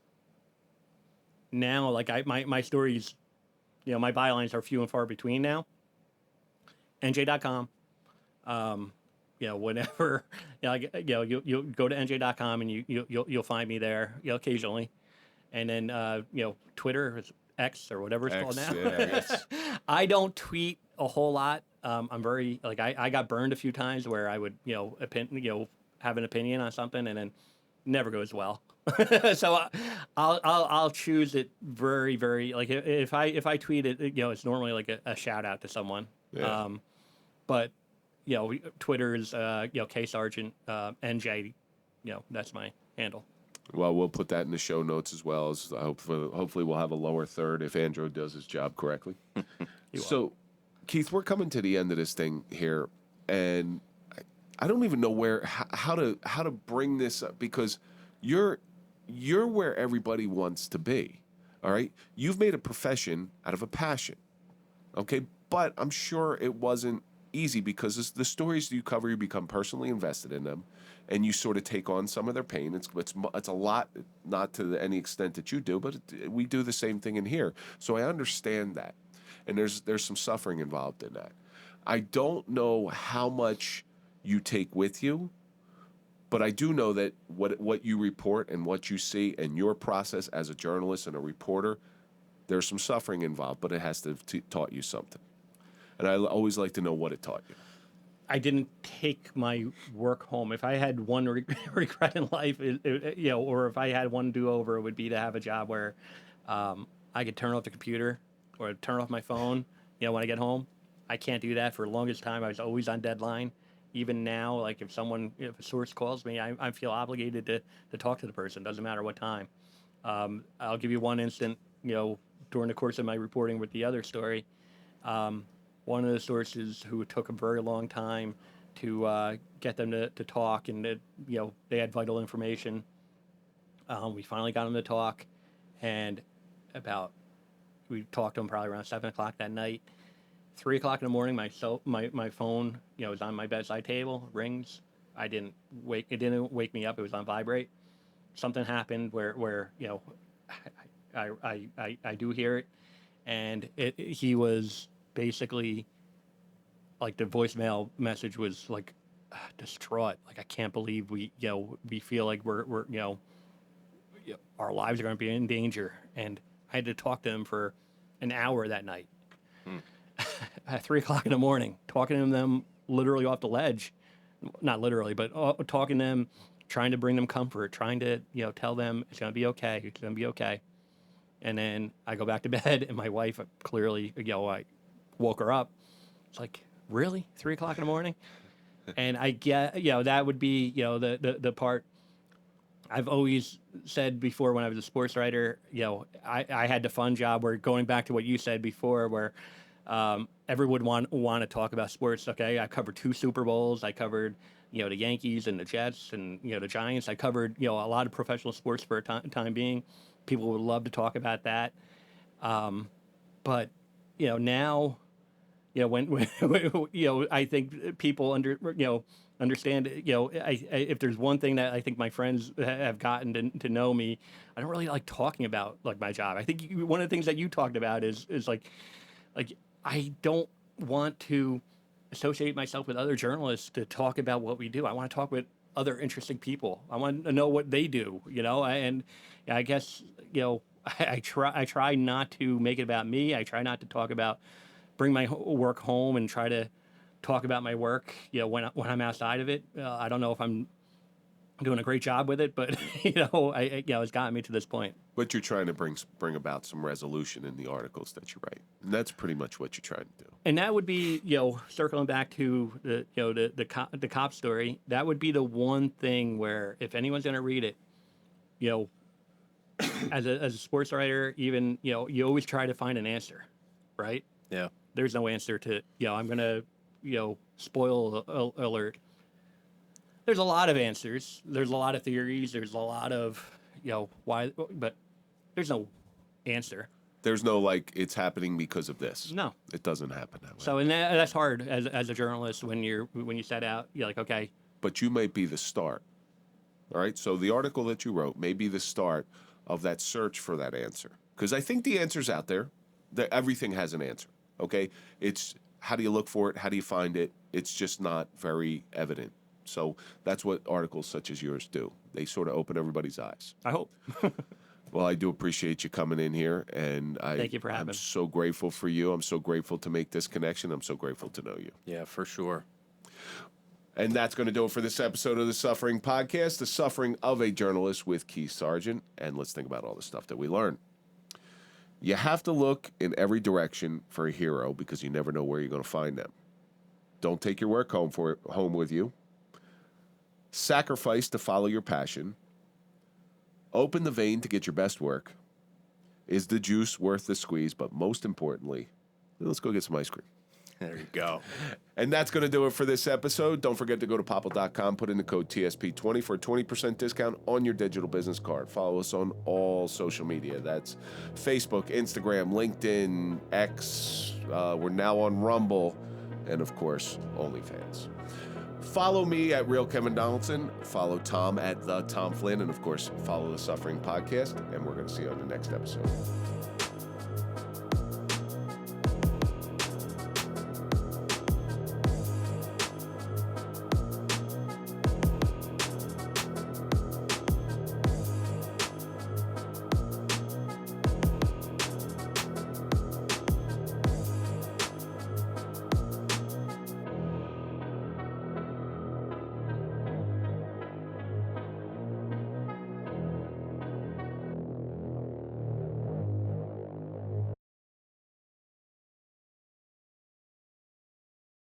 Now, like my stories, my bylines are few and far between now. NJ.com, whenever, you'll go to NJ.com and you'll find me there, occasionally, and then Twitter, X or whatever it's called now. Yeah, I don't tweet a whole lot. I'm very I got burned a few times where I would have an opinion on something and then never goes well. So I'll choose it very, very like if I tweet it, it's normally like a shout out to someone. Yeah. But Twitter is K Sargeant NJ. That's my handle. Well, we'll put that in the show notes as well. As hopefully we'll have a lower third if Andrew does his job correctly. So, Keith, we're coming to the end of this thing here, and I don't even know how to bring this up because you're where everybody wants to be. All right, you've made a profession out of a passion. Okay, but I'm sure it wasn't easy because the stories that you cover, you become personally invested in them, and you sort of take on some of their pain. It's a lot, not to any extent that you do, but we do the same thing in here. So I understand that, and there's some suffering involved in that. I don't know how much you take with you, but I do know that what you report and what you see and your process as a journalist and a reporter, there's some suffering involved, but it has to have taught you something. And I always like to know what it taught you. I didn't take my work home. If I had one regret in life, or if I had one do-over, it would be to have a job where I could turn off the computer or turn off my phone, when I get home. I can't do that for the longest time. I was always on deadline. Even now, like if a source calls me, I feel obligated to talk to the person. Doesn't matter what time. I'll give you one instant, during the course of my reporting with the other story. One of the sources who took a very long time to get them to talk and they had vital information. We finally got him to talk, and we talked to him probably around 7 o'clock that night. 3 o'clock in the morning, my phone, was on my bedside table, rings. It didn't wake me up. It was on vibrate. Something happened where I do hear it, and he was basically like, the voicemail message was like distraught. Like, I can't believe we feel like we're our lives are going to be in danger, and I had to talk to him for an hour that night. At 3 o'clock in the morning, talking to them literally off the ledge, not literally, but talking to them, trying to bring them comfort, trying to tell them it's going to be okay, it's going to be okay. And then I go back to bed, and my wife clearly, I woke her up. It's like, really, 3 o'clock in the morning? And I get, that would be, the part I've always said before when I was a sports writer. I had the fun job where, going back to what you said before, where everyone want to talk about sports. Okay, I covered 2 Super Bowls. I covered, the Yankees and the Jets and the Giants. I covered a lot of professional sports for a time being. People would love to talk about that, but now, when I think people understand. If there's one thing that I think my friends have gotten to know me, I don't really like talking about like my job. I think one of the things that you talked about is like I don't want to associate myself with other journalists to talk about what we do. I want to talk with other interesting people. I want to know what they do, and I guess, I try not to make it about me. I try not to bring my work home and try to talk about my work, when I'm outside of it. I don't know if I'm doing a great job with it, but it's gotten me to this point. But you're trying to bring about some resolution in the articles that you write, and that's pretty much what you're trying to do. And that would be, circling back to the cop story. That would be the one thing where, if anyone's going to read it, as a sports writer, even you always try to find an answer, right? Yeah. There's no answer to I'm going to spoil alert. There's a lot of answers. There's a lot of theories. There's a lot of why, but there's no answer. There's no like, it's happening because of this. No, it doesn't happen that way. So, and that's hard as a journalist when you set out. You're like, okay. But you may be the start. All right. So the article that you wrote may be the start of that search for that answer, because I think the answer's out there. Everything has an answer. Okay. It's how do you look for it? How do you find it? It's just not very evident. So that's what articles such as yours do. They sort of open everybody's eyes. I hope. Well, I do appreciate you coming in here, and thank you for having me. I'm so grateful for you. I'm so grateful to make this connection. I'm so grateful to know you. Yeah, for sure. And that's going to do it for this episode of The Suffering Podcast, The Suffering of a Journalist with Keith Sargeant. And let's think about all the stuff that we learned. You have to look in every direction for a hero, because you never know where you're going to find them. Don't take your work home with you. Sacrifice to follow your passion. Open the vein to get your best work. Is the juice worth the squeeze? But most importantly, let's go get some ice cream. There you go. And that's going to do it for this episode. Don't forget to go to popple.com, put in the code TSP20 for a 20% discount on your digital business card. Follow us on all social media. That's Facebook, Instagram, LinkedIn, X. We're now on Rumble, and of course, OnlyFans. Follow me at Real Kevin Donaldson. Follow Tom at the Tom Flynn. And of course, follow The Suffering Podcast. And we're going to see you on the next episode.